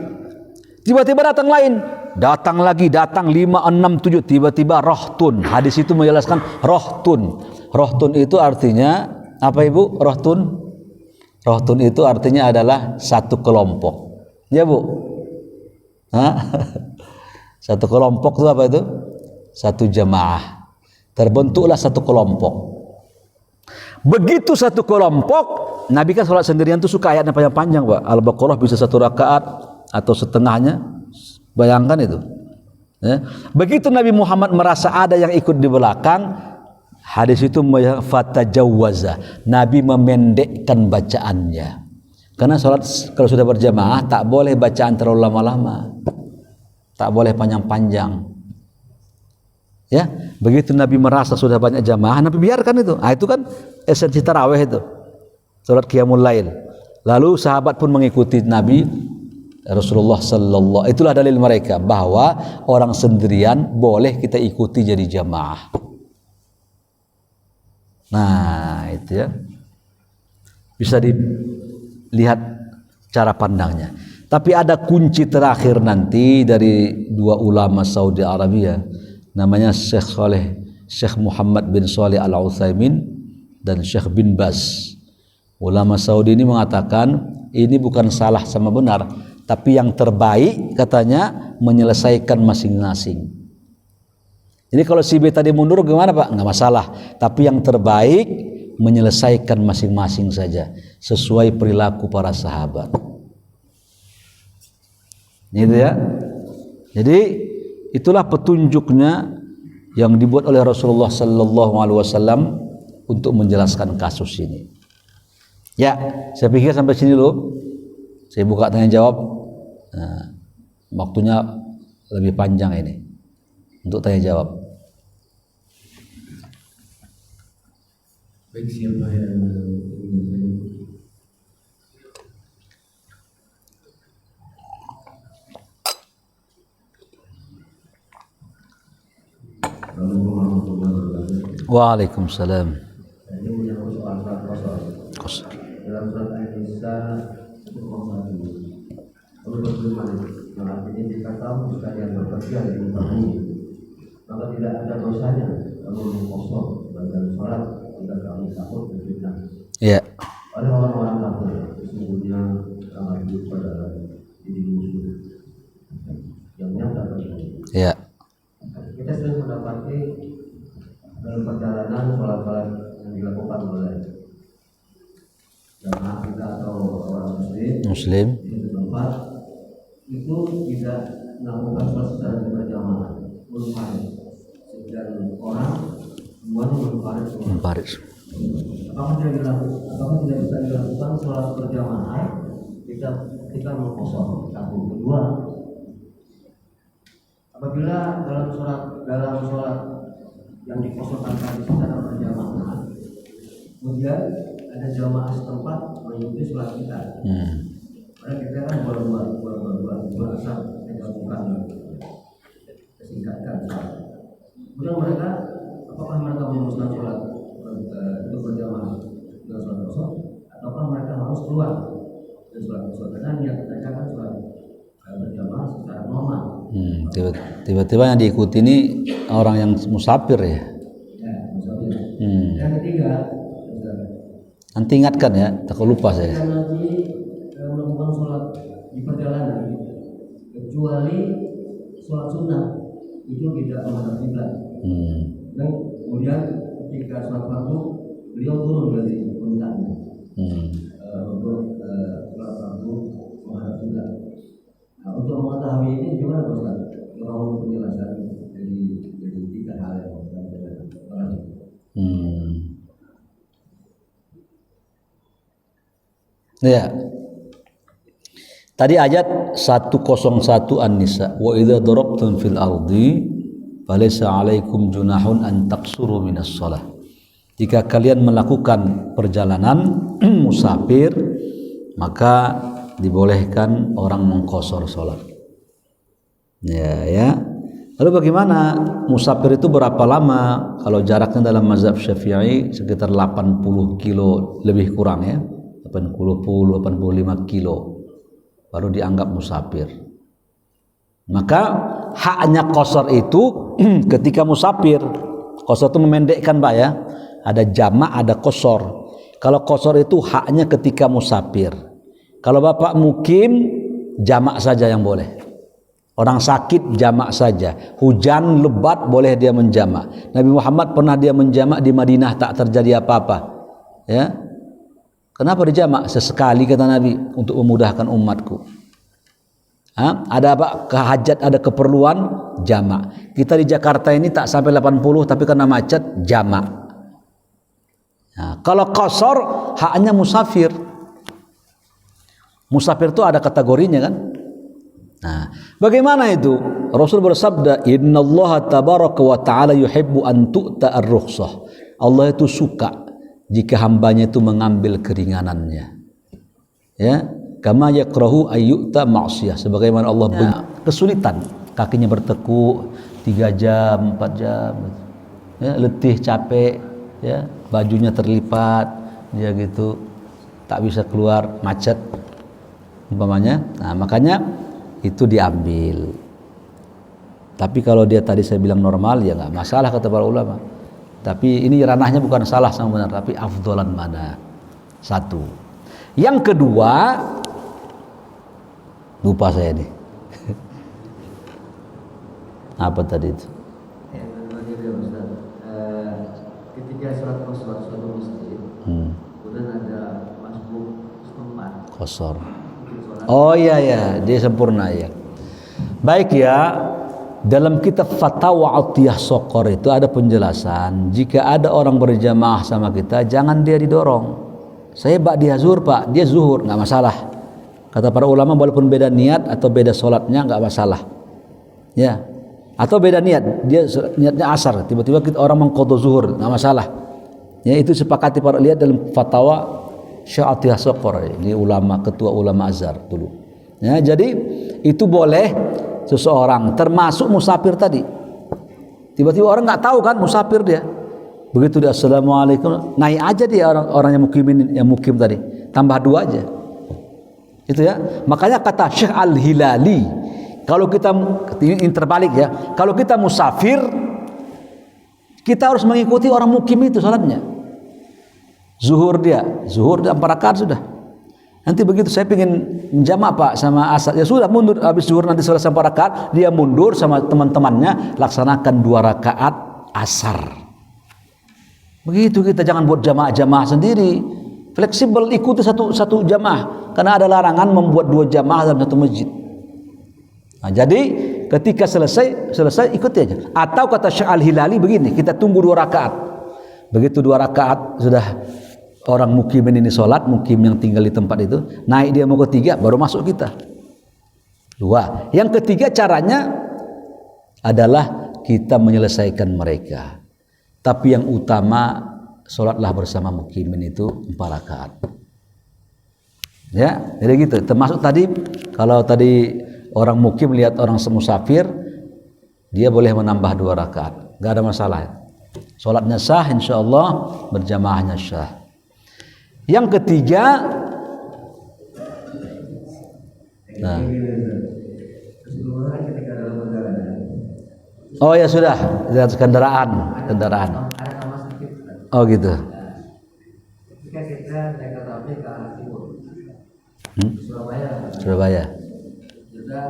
Tiba-tiba datang lain, datang lagi, datang 5, 6, 7, tiba-tiba rohtun. Hadis itu menjelaskan rohtun. Rohtun itu artinya apa Ibu? Rohtun? Rohtun itu artinya adalah satu kelompok. Ya Bu? Hah? Satu kelompok itu apa itu? Satu jamaah. Terbentuklah satu kelompok. Begitu satu kelompok, Nabi kan sholat sendirian tuh suka ayatnya panjang-panjang, Pak. Al-Baqarah bisa 1 rakaat atau setengahnya. Bayangkan itu. Ya. Begitu Nabi Muhammad merasa ada yang ikut di belakang, hadis itu fatajawwaza. Nabi memendekkan bacaannya. Karena sholat kalau sudah berjamaah tak boleh bacaan terlalu lama-lama. Tak boleh panjang-panjang. Ya, begitu Nabi merasa sudah banyak jamaah, Nabi biarkan itu. Ah itu kan esensi tarawih itu. Salat qiyamul lail. Lalu sahabat pun mengikuti Nabi Rasulullah sallallahu. Itulah dalil mereka bahwa orang sendirian boleh kita ikuti jadi jamaah. Nah, itu ya. Bisa dilihat cara pandangnya. Tapi ada kunci terakhir nanti dari dua ulama Saudi Arabia. Namanya Syekh Muhammad bin Shalih Al-Utsaimin dan Syekh bin Baz. Ulama Saudi ini mengatakan ini bukan salah sama benar, tapi yang terbaik katanya menyelesaikan masing-masing. Jadi kalau si B tadi mundur gimana Pak? Nggak masalah, tapi yang terbaik menyelesaikan masing-masing saja sesuai perilaku para sahabat. Gitu ya. Jadi itulah petunjuknya yang dibuat oleh Rasulullah sallallahu alaihi wasallam untuk menjelaskan kasus ini. Ya, saya pikir sampai sini dulu. Saya buka tanya jawab. Nah, waktunya lebih panjang ini untuk tanya jawab. Baik, siapa yang Waalaikumsalam. ini menyangkut soal kosor. Dalam surat An-Nisa itu pasal 1. Lalu berfirman yang artinya jika kamu sekalian bekerja di muka bumi, maka tidak ada dosanya kamu mengkosor bagian sholat jika kamu takut berfitnah. Iya. Oleh orang-orang kafir sesungguhnya sangat buruk pada diri musuh yang nyata tersebut. Iya. Kita sering mendapati dalam perjalanan sholat-sholat yang dilakukan oleh jamaah kita atau orang muslim di tempat itu tidak melakukan sholat secara berjamaah, munfarid. Sekian orang semuanya munfarid. Apakah tidak bisa dilakukan sholat berjamaah kita mengkosor? Satu, kedua, apabila dalam sholat yang dikosongkan tadi secara berjamaah, kemudian ada jamaah setempat mengikuti sholat kita. Karena kita kan dua asal digabungkan, disingkatkan. Kemudian mereka, apakah mereka meneruskan sholat itu berjamaah dengan sholat kosong, ataukah mereka harus keluar dari sholat kosong? Karena niat mereka kan sholat berjamaah secara normal. Tiba-tiba yang diikuti ini orang yang musafir ya. Ya, musafir. Yang ketiga, nanti ingatkan ya, takut lupa saya. Nanti melakukan sholat di perjalanan, kecuali sholat sunnah itu tidak menghadap kiblat. Dan kemudian ketika sholat fardu beliau turun dari puncaknya untuk sholat fardu menghadap kiblat. Nah, untuk mengetahui ini gimana Ustaz? Mohon penjelasan dari 3 hal yang saya Ya. Tadi ayat 101 An-Nisa, wa idza darabtum fil ardi falaysa 'alaikum junahun an taqsuru minas shalah. Jika kalian melakukan perjalanan musafir, maka dibolehkan orang mengqasar salat. Ya. Lalu bagaimana musafir itu berapa lama? Kalau jaraknya dalam mazhab Syafi'i sekitar 80 kilo lebih kurang ya. 85 kilo baru dianggap musafir. Maka haknya qasar itu ketika musafir. Qasar itu memendekkan Pak ya. Ada jamak, ada qasar. Kalau qasar itu haknya ketika musafir. Kalau Bapak mukim, jamak saja yang boleh. Orang sakit jamak saja. Hujan lebat boleh dia menjamak. Nabi Muhammad pernah dia menjamak di Madinah, tak terjadi apa-apa. Ya. Kenapa dijamak? Sesekali kata Nabi, untuk memudahkan umatku. Ada apa? Kehajat, ada keperluan, jamak. Kita di Jakarta ini tak sampai 80, tapi karena macet, jamak. Nah, kalau qasar, haknya musafir. Musafir itu ada kategorinya kan? Nah, bagaimana itu? Rasul bersabda, "Innallaha tabaraka wa ta'ala yuhibbu an tu'ta ar-rukhsah." Allah itu suka jika hambanya itu mengambil keringanannya. Ya, kama yakrahu ayyuta ma'siyah, sebagaimana Allah kesulitan, kakinya bertekuk 3 jam, 4 jam. Ya, letih, capek, ya, bajunya terlipat, dia gitu, tak bisa keluar, macet umpamanya. Nah, makanya itu diambil. Tapi kalau dia tadi saya bilang normal ya nggak masalah kata para ulama. Tapi ini ranahnya bukan salah sama benar, tapi afdolan mana. Satu. Yang kedua, lupa saya nih. Apa tadi itu? Ketika sholat suatu masjid, kemudian ada masbuk setempat. Qasar. Oh iya ya, dia sempurna ya. Baik ya. Dalam kitab Fatawa Atiyah Sokor itu ada penjelasan, jika ada orang berjamaah sama kita, jangan dia didorong. Saya dia zuhur Pak, dia zuhur, nggak masalah. Kata para ulama, walaupun beda niat atau beda sholatnya nggak masalah. Ya, atau beda niat, dia niatnya asar, tiba-tiba kita orang mengqadha zuhur, nggak masalah. Ya, itu sepakati para lihat dalam Fatawa Syekh Atiyah Sokor, ini ulama, ketua ulama Azhar dulu. Ya, jadi itu boleh. Seseorang termasuk musafir tadi, tiba-tiba orang nggak tahu kan musafir dia, begitu dia assalamualaikum, naik aja dia orang yang mukim tadi, tambah 2 aja, itu ya. Makanya kata Syekh Al-Hilali, kalau kita ini terbalik ya, kalau kita musafir kita harus mengikuti orang mukim itu salatnya. Zuhur dia 4 rakaat sudah. Nanti begitu saya pengen menjamak Pak sama asar, ya sudah mundur, habis zuhur nanti selesai 4 rakaat, dia mundur sama teman-temannya laksanakan 2 rakaat asar. Begitu kita, jangan buat jamaah-jamaah sendiri. Fleksibel, ikuti satu jamaah, karena ada larangan membuat 2 jamaah dalam satu masjid. Nah, jadi ketika selesai ikuti aja. Atau kata Syekh Al-Hilali begini, kita tunggu 2 rakaat. Begitu 2 rakaat sudah orang mukimin ini sholat, mukim yang tinggal di tempat itu, naik dia mau ketiga, baru masuk kita. 2. Yang ketiga caranya adalah kita menyelesaikan mereka. Tapi yang utama, sholatlah bersama mukimin itu 4 rakaat. Ya, jadi gitu. Termasuk tadi, kalau tadi orang mukim lihat orang semusafir, dia boleh menambah 2 rakaat. Gak ada masalah. Sholatnya sah, insya Allah, berjamaahnya sah. Yang ketiga, nah. Oh ya sudah, lihat kendaraan. Oh gitu. Ketika kita naik kereta api ke arah timur, Surabaya. Kita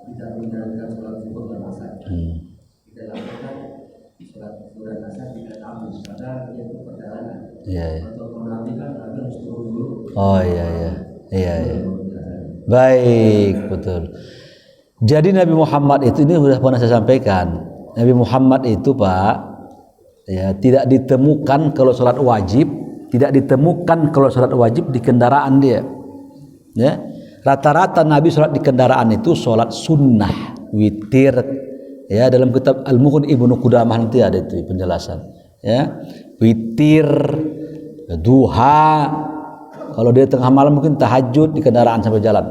tidak menjalankan sholat subuh dan asar. Kita lakukan sholat asar di kereta api, karena itu perjalanan. Iya. Untuk mengambilkan harus turun dulu. Oh iya. Baik, betul. Jadi Nabi Muhammad itu, ini sudah pernah saya sampaikan. Nabi Muhammad itu Pak, ya, tidak ditemukan kalau sholat wajib, di kendaraan dia. Ya, rata-rata Nabi sholat di kendaraan itu sholat sunnah, witir. Ya, dalam kitab Al-Mughni Ibnu Qudamah nanti ada itu penjelasan. Ya, witir, duha. Kalau dia tengah malam mungkin tahajud di kendaraan sampai jalan.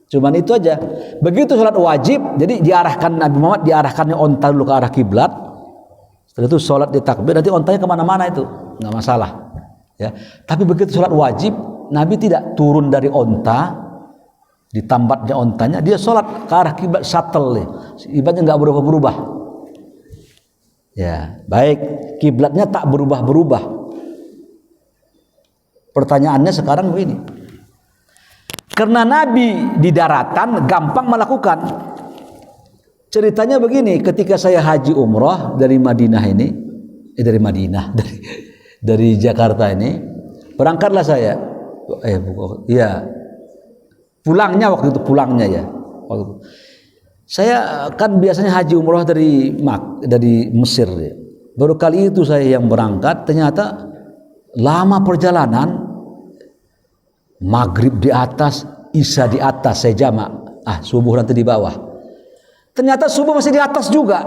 Cuman itu aja. Begitu sholat wajib, jadi diarahkan Nabi Muhammad diarahkannya onta dulu ke arah kiblat. Setelah itu sholat di takbir, nanti ontanya kemana-mana itu, nggak masalah. Ya. Tapi begitu sholat wajib, Nabi tidak turun dari onta, ditambatnya ontanya, dia sholat ke arah kiblat shuttle, ibaratnya nggak berubah-berubah. Ya, baik, kiblatnya tak berubah-berubah. Pertanyaannya sekarang begini. Karena Nabi di daratan gampang melakukan. Ceritanya begini, ketika saya haji umroh dari Madinah ini, dari Jakarta ini, berangkatlah saya. Pulangnya waktu itu ya. Saya kan biasanya haji umroh dari Mesir ya. Baru kali itu saya yang berangkat, ternyata lama perjalanan, maghrib di atas, isya di atas, saya jamak. Subuh nanti di bawah. Ternyata subuh masih di atas juga.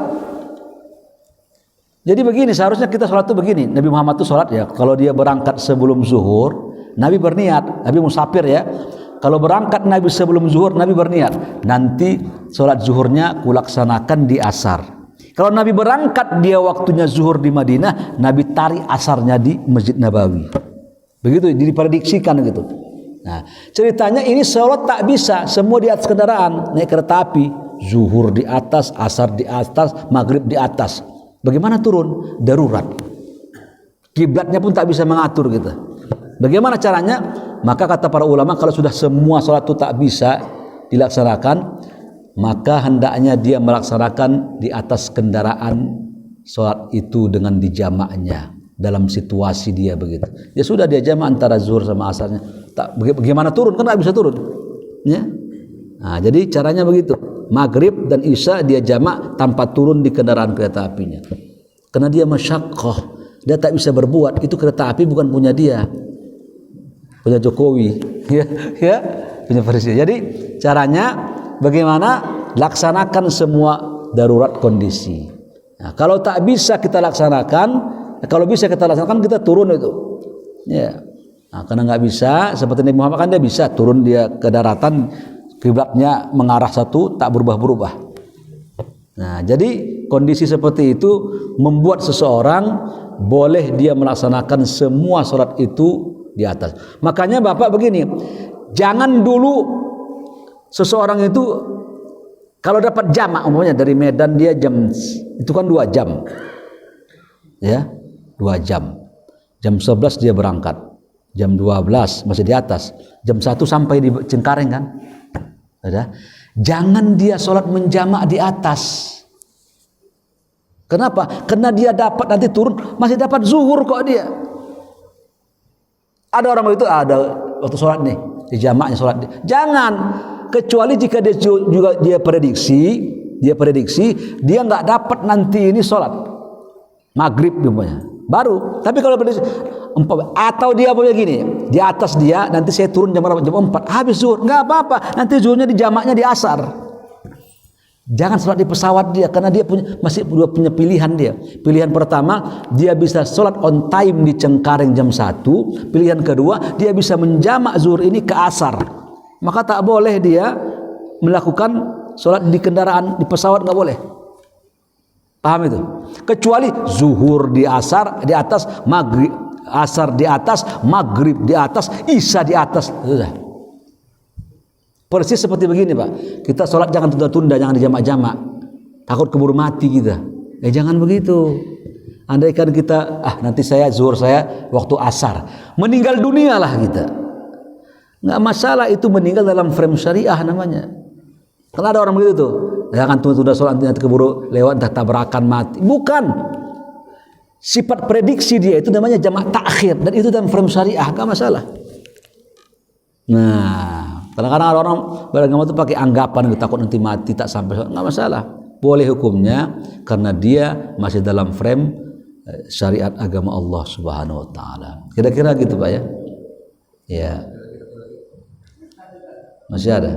Jadi begini, seharusnya kita sholat itu begini. Nabi Muhammad itu sholat ya, kalau dia berangkat sebelum zuhur, Nabi berniat, Nabi musafir ya. Kalau berangkat Nabi sebelum zuhur, Nabi berniat, nanti sholat zuhurnya kulaksanakan di asar. Kalau Nabi berangkat dia waktunya zuhur di Madinah, Nabi tarik asarnya di Masjid Nabawi. Begitu, diprediksikan gitu. Nah, ceritanya ini sholat tak bisa, semua di atas kendaraan, naik kereta api, zuhur di atas, asar di atas, maghrib di atas. Bagaimana turun? Darurat. Kiblatnya pun tak bisa mengatur gitu. Bagaimana caranya? Maka kata para ulama, kalau sudah semua sholat itu tak bisa dilaksanakan, maka hendaknya dia melaksanakan di atas kendaraan sholat itu dengan dijamaknya dalam situasi dia begitu. Ya sudah, dia jamak antara zuhur sama asarnya. Bagaimana turun? Kan tak bisa turun. Ya. Nah, jadi caranya begitu. Maghrib dan isya dia jamak tanpa turun di kendaraan kereta apinya. Karena dia masyaqqah, dia tak bisa berbuat. Itu kereta api bukan punya dia, punya Jokowi, ya, punya Presiden. Jadi caranya bagaimana? Laksanakan semua darurat kondisi. Nah, kalau tak bisa kita laksanakan, kalau bisa kita laksanakan, kita turun itu. Ya. Nah, karena nggak bisa, seperti Nabi Muhammad kan dia bisa turun dia ke daratan, kiblatnya mengarah satu, tak berubah-berubah. Nah, jadi kondisi seperti itu membuat seseorang boleh dia melaksanakan semua sholat itu di atas. Makanya Bapak begini, jangan dulu seseorang itu kalau dapat jamak, umpamanya dari Medan dia jam, itu kan 2 jam, ya, 2 jam. Jam 11 dia berangkat, jam 12 masih di atas, jam 1 sampai di Cengkareng kan. Ada. Jangan dia sholat menjamak di atas. Kenapa? Karena dia dapat nanti turun masih dapat zuhur kok dia. Ada orang begitu, ada waktu sholat nih di jamaknya sholat. Jangan, kecuali jika dia juga dia prediksi dia nggak dapat nanti ini sholat maghrib umpamanya. Baru. Tapi kalau prediksi atau dia punya gini, di atas dia nanti saya turun jam 4 habis zuhur, nggak apa-apa, nanti zuhurnya di jamaknya di asar. Jangan sholat di pesawat dia, karena dia masih punya pilihan dia. Pilihan pertama, dia bisa sholat on time di Cengkareng jam 1. Pilihan kedua, dia bisa menjamak zuhur ini ke asar. Maka tak boleh dia melakukan sholat di kendaraan, di pesawat nggak boleh. Paham itu? Kecuali zuhur di asar di atas, maghrib asar di atas, maghrib di atas, isya di atas. Sudah. Persis seperti begini Pak. Kita sholat jangan tunda-tunda, jangan dijamak-jamak. Takut keburu mati kita. Jangan begitu. Andaikan kita, nanti zuhur saya waktu asar, meninggal dunia lah kita. Nggak masalah, itu meninggal dalam frame syariah namanya. Kalau ada orang begitu tuh, jangan tunda-tunda sholat nanti keburu lewat, entah tabrakan mati. Bukan. Sifat prediksi dia itu namanya jamak takhir, dan itu dalam frame syariah, nggak masalah. Nah, kadang-kadang orang beragama itu pakai anggapan, takut nanti mati tak sampai, nggak masalah, boleh hukumnya karena dia masih dalam frame syariat agama Allah Subhanahu Wa Taala. Kira-kira gitu Pak ya? Ya, masih ada.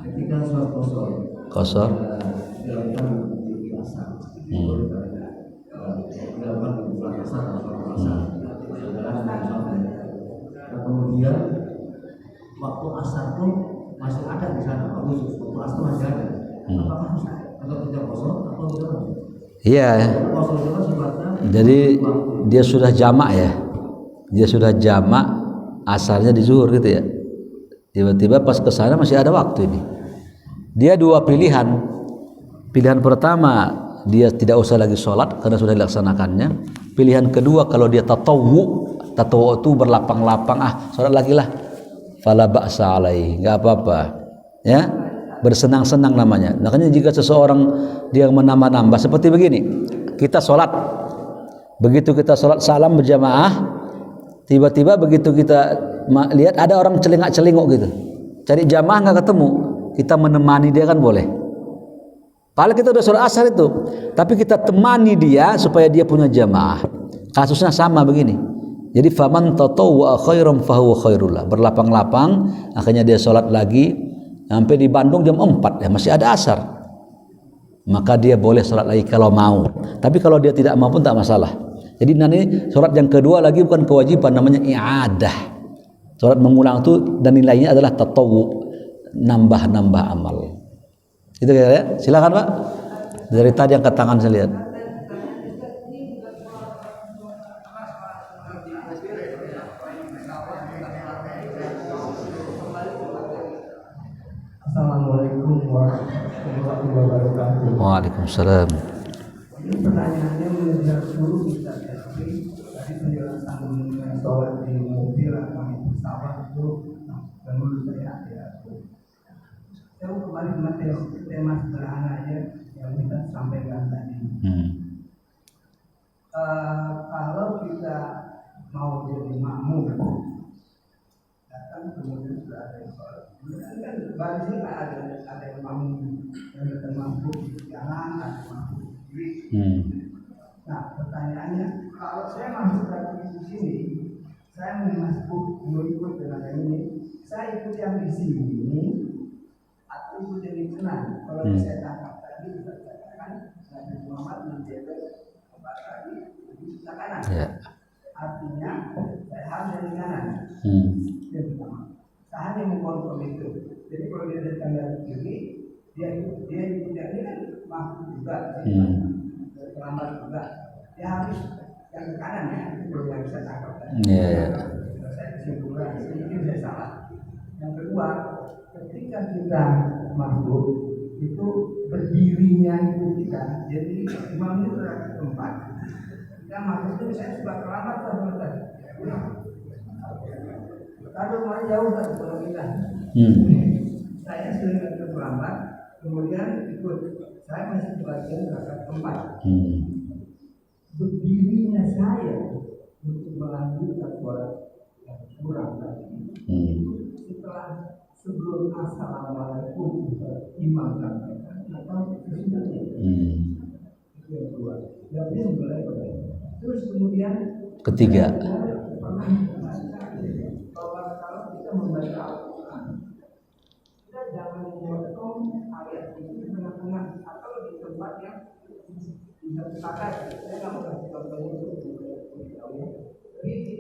Ketika sholat Kosor. dilakukan di asar, dilakukan di asar. kemudian waktu asar pun masih ada di sana, waktu asar masih ada. Apakah tetap kita kosong atau gimana? Iya. Kosong itu sifatnya. Jadi dia sudah jamak ya. Dia sudah jamak asarnya di zuhur gitu ya. Tiba-tiba pas ke sana masih ada waktu ini. Dia dua pilihan. Pilihan pertama, dia tidak usah lagi sholat karena sudah dilaksanakannya. Pilihan kedua, kalau dia tatawu itu berlapang-lapang, sholat lagi lah, fala ba'sa alaih, nggak apa-apa, ya, bersenang-senang namanya. Makanya jika seseorang dia menambah-nambah seperti begini, kita sholat, begitu kita sholat salam berjamaah, tiba-tiba begitu kita lihat ada orang celingak-celinguk gitu, cari jamaah nggak ketemu, kita menemani dia kan boleh. Padahal kita udah sholat asar itu, tapi kita temani dia supaya dia punya jamaah. Kasusnya sama begini. Jadi faman tatawwa khairan fahuwa khairul lah. Berlapang-lapang, akhirnya dia sholat lagi sampai di Bandung jam 4 ya masih ada asar. Maka dia boleh sholat lagi kalau mau. Tapi kalau dia tidak mau pun tak masalah. Jadi nanti sholat yang kedua lagi bukan kewajiban, namanya i'adah. Sholat mengulang itu dan nilainya adalah tatawwu, nambah-nambah amal. Itu ya. Silakan Pak. Dari tadi angkat tangan saya lihat. Assalamualaikum warahmatullahi wabarakatuh. Waalaikumsalam. Ini pertanyaannya mengejar guru Ustaz ya. Tadi penjelasan mengenai sholat di mobil atau di pesawat itu dan menurut saya ya. Saya kembali ke tema sederhana aja yang kita sampaikan tadi. Kalau kita mau jadi makmum, datang kemudian sudah ada yang sholat. Kemudian kan barisnya ada yang makmum, yang mampu jalan, ada yang mampu berdiri. Nah pertanyaannya, kalau saya masuk lagi di sini, saya mau ikut dengan yang ini, saya ikut yang di sini. Itu jadi tenang. Kalau saya tangkap tadi, saya katakan Nabi Muhammad menjaga tempat tadi di sebelah kanan. Ya. Artinya saya harus dari kanan. Yang pertama, saya hanya mengkontrol itu. Jadi kalau dia datang dari kiri, dia ikut yang ini kan mampu juga, terlambat juga. Dia harus yang ke kanan ya. Itu kalau yang saya tangkap tadi. Saya kesimpulan, ini saya salah. Yang kedua, ketika kita masuk itu berdirinya itu kita, jadi imam itu berada di tempat kita masuk itu saya sudah terlambat kan kalau mulai jauh dari kalau kita saya sering terlambat kemudian ikut saya masih bagian berada tempat berdirinya saya untuk melanjutkan sholat yang kurang tadi setelah sebelum assalamualaikum imam sampaikan atau sesudahnya itu yang kedua. Yang mulai terus kemudian ketiga bahwa kalau kita membaca Al-Quran kita jangan memotong ayat itu di tengah-tengah atau di tempat yang bisa dipakai. Saya nggak mau kasih contohnya itu jadi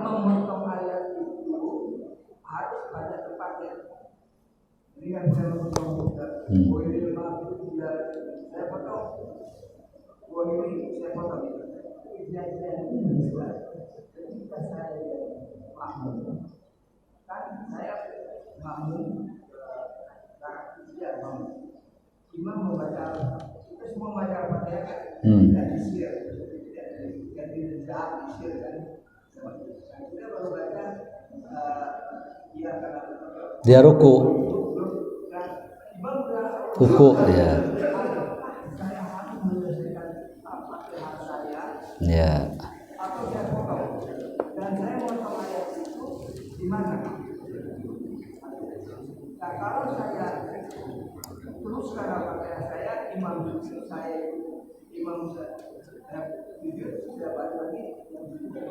memotong ayat itu harus pada tempatnya. Jadi kan saya potong ini memang tidak saya potong. Ini saya potong. Kejadian ini ketika saya makmum, kan saya makmum tidak makmum. Imam membaca itu semua membaca Al-Fatihah kan? Dan disir, jadi tidak disir kan? Kita baru baca dia ruku ya. Ya. Dan saya mau tahu ayat itu di mana? Nah, kalau saya teruskan Al-Fatihah saya, imam saya jujur sudah balik lagi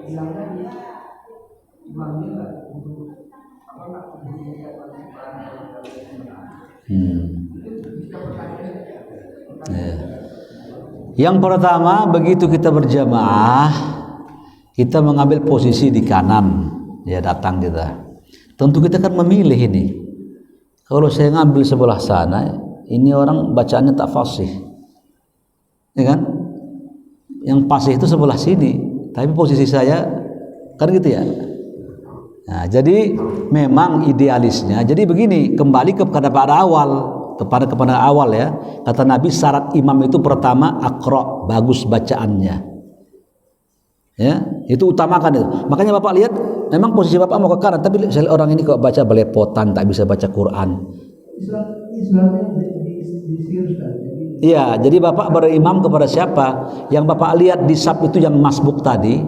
bilangnya dia imamnya nggak untuk apa nggak memberikan Yang pertama, begitu kita berjamaah, kita mengambil posisi di kanan, ya datang kita. Tentu kita kan memilih ini. Kalau saya ngambil sebelah sana, ini orang bacaannya tak fasih, ya kan? Yang fasih itu sebelah sini, tapi posisi saya kan gitu ya. Nah, jadi memang idealisnya. Jadi begini, kembali kepada kepada awal ya. Kata Nabi, syarat imam itu pertama aqra, bagus bacaannya. Ya, itu utamakan itu. Makanya Bapak lihat, memang posisi Bapak mau ke kanan, tapi orang ini kok baca belepotan, tak bisa baca Quran. Iya, jadi Bapak berimam kepada siapa? Yang Bapak lihat di sab itu yang masbuk tadi,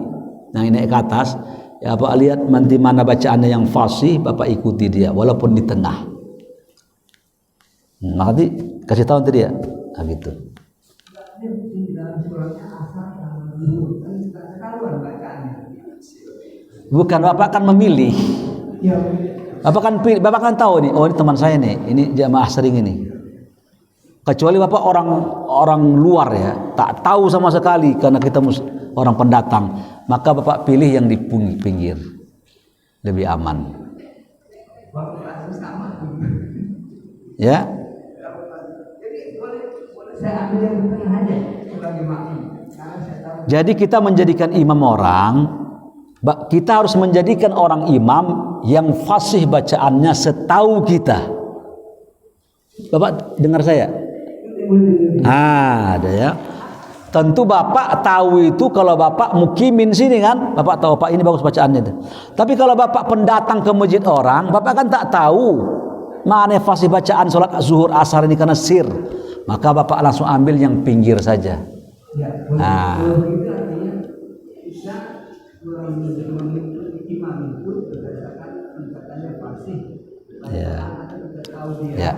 yang naik ke atas, ya Bapak lihat nanti mana bacaannya yang fasih, Bapak ikuti dia, walaupun di tengah. Nanti kasih tahu nanti dia, nah gitu. Bukan, Bapak kan memilih. Bapak kan tahu nih, oh ini teman saya nih, ini jamaah sering ini. Kecuali Bapak orang luar ya, tak tahu sama sekali karena kita orang pendatang, maka Bapak pilih yang di pinggir, lebih aman. Ya. Jadi kita menjadikan imam orang, kita harus menjadikan orang imam yang fasih bacaannya setahu kita. Bapak dengar saya? Ada ya. Tentu Bapak tahu itu kalau Bapak mukimin sini kan, Bapak tahu Pak ini bagus bacaannya itu. Tapi kalau Bapak pendatang ke masjid orang, Bapak kan tak tahu mana fasih bacaan sholat zuhur asar ini karena sir. Maka Bapak langsung ambil yang pinggir saja. Nah. Ya. Ya.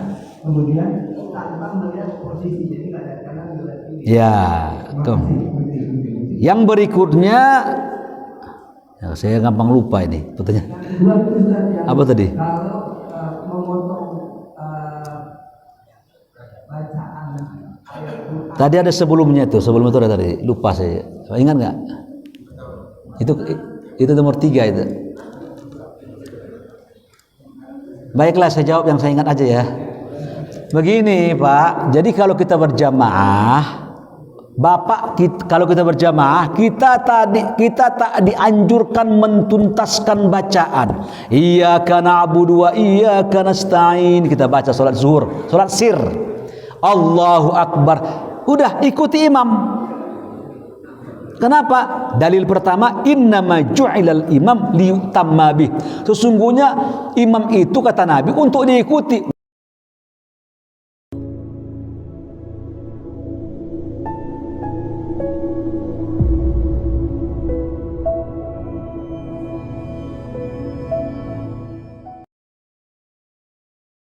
Kemudian tanpa melihat posisi, jadi kadang-kadang ya, tuh. Yang berikutnya, ya, saya gampang lupa ini pertanyaan. Apa tadi? Kalau memotong bacaan tadi ada sebelum itu ada tadi, lupa saya. Ingat nggak? Itu nomor 3 itu. Baiklah, saya jawab yang saya ingat aja ya. Begini Pak, jadi kalau kita berjamaah, kalau kita berjamaah, kita tak dianjurkan mentuntaskan bacaan. Iyyaka na'budu wa iyyaka nasta'in. Kita baca salat zuhur, salat sir. Allahu akbar. Udah ikuti imam. Kenapa? Dalil pertama, innama ju'ilal imam liyutamma bih. Sesungguhnya imam itu kata Nabi untuk diikuti.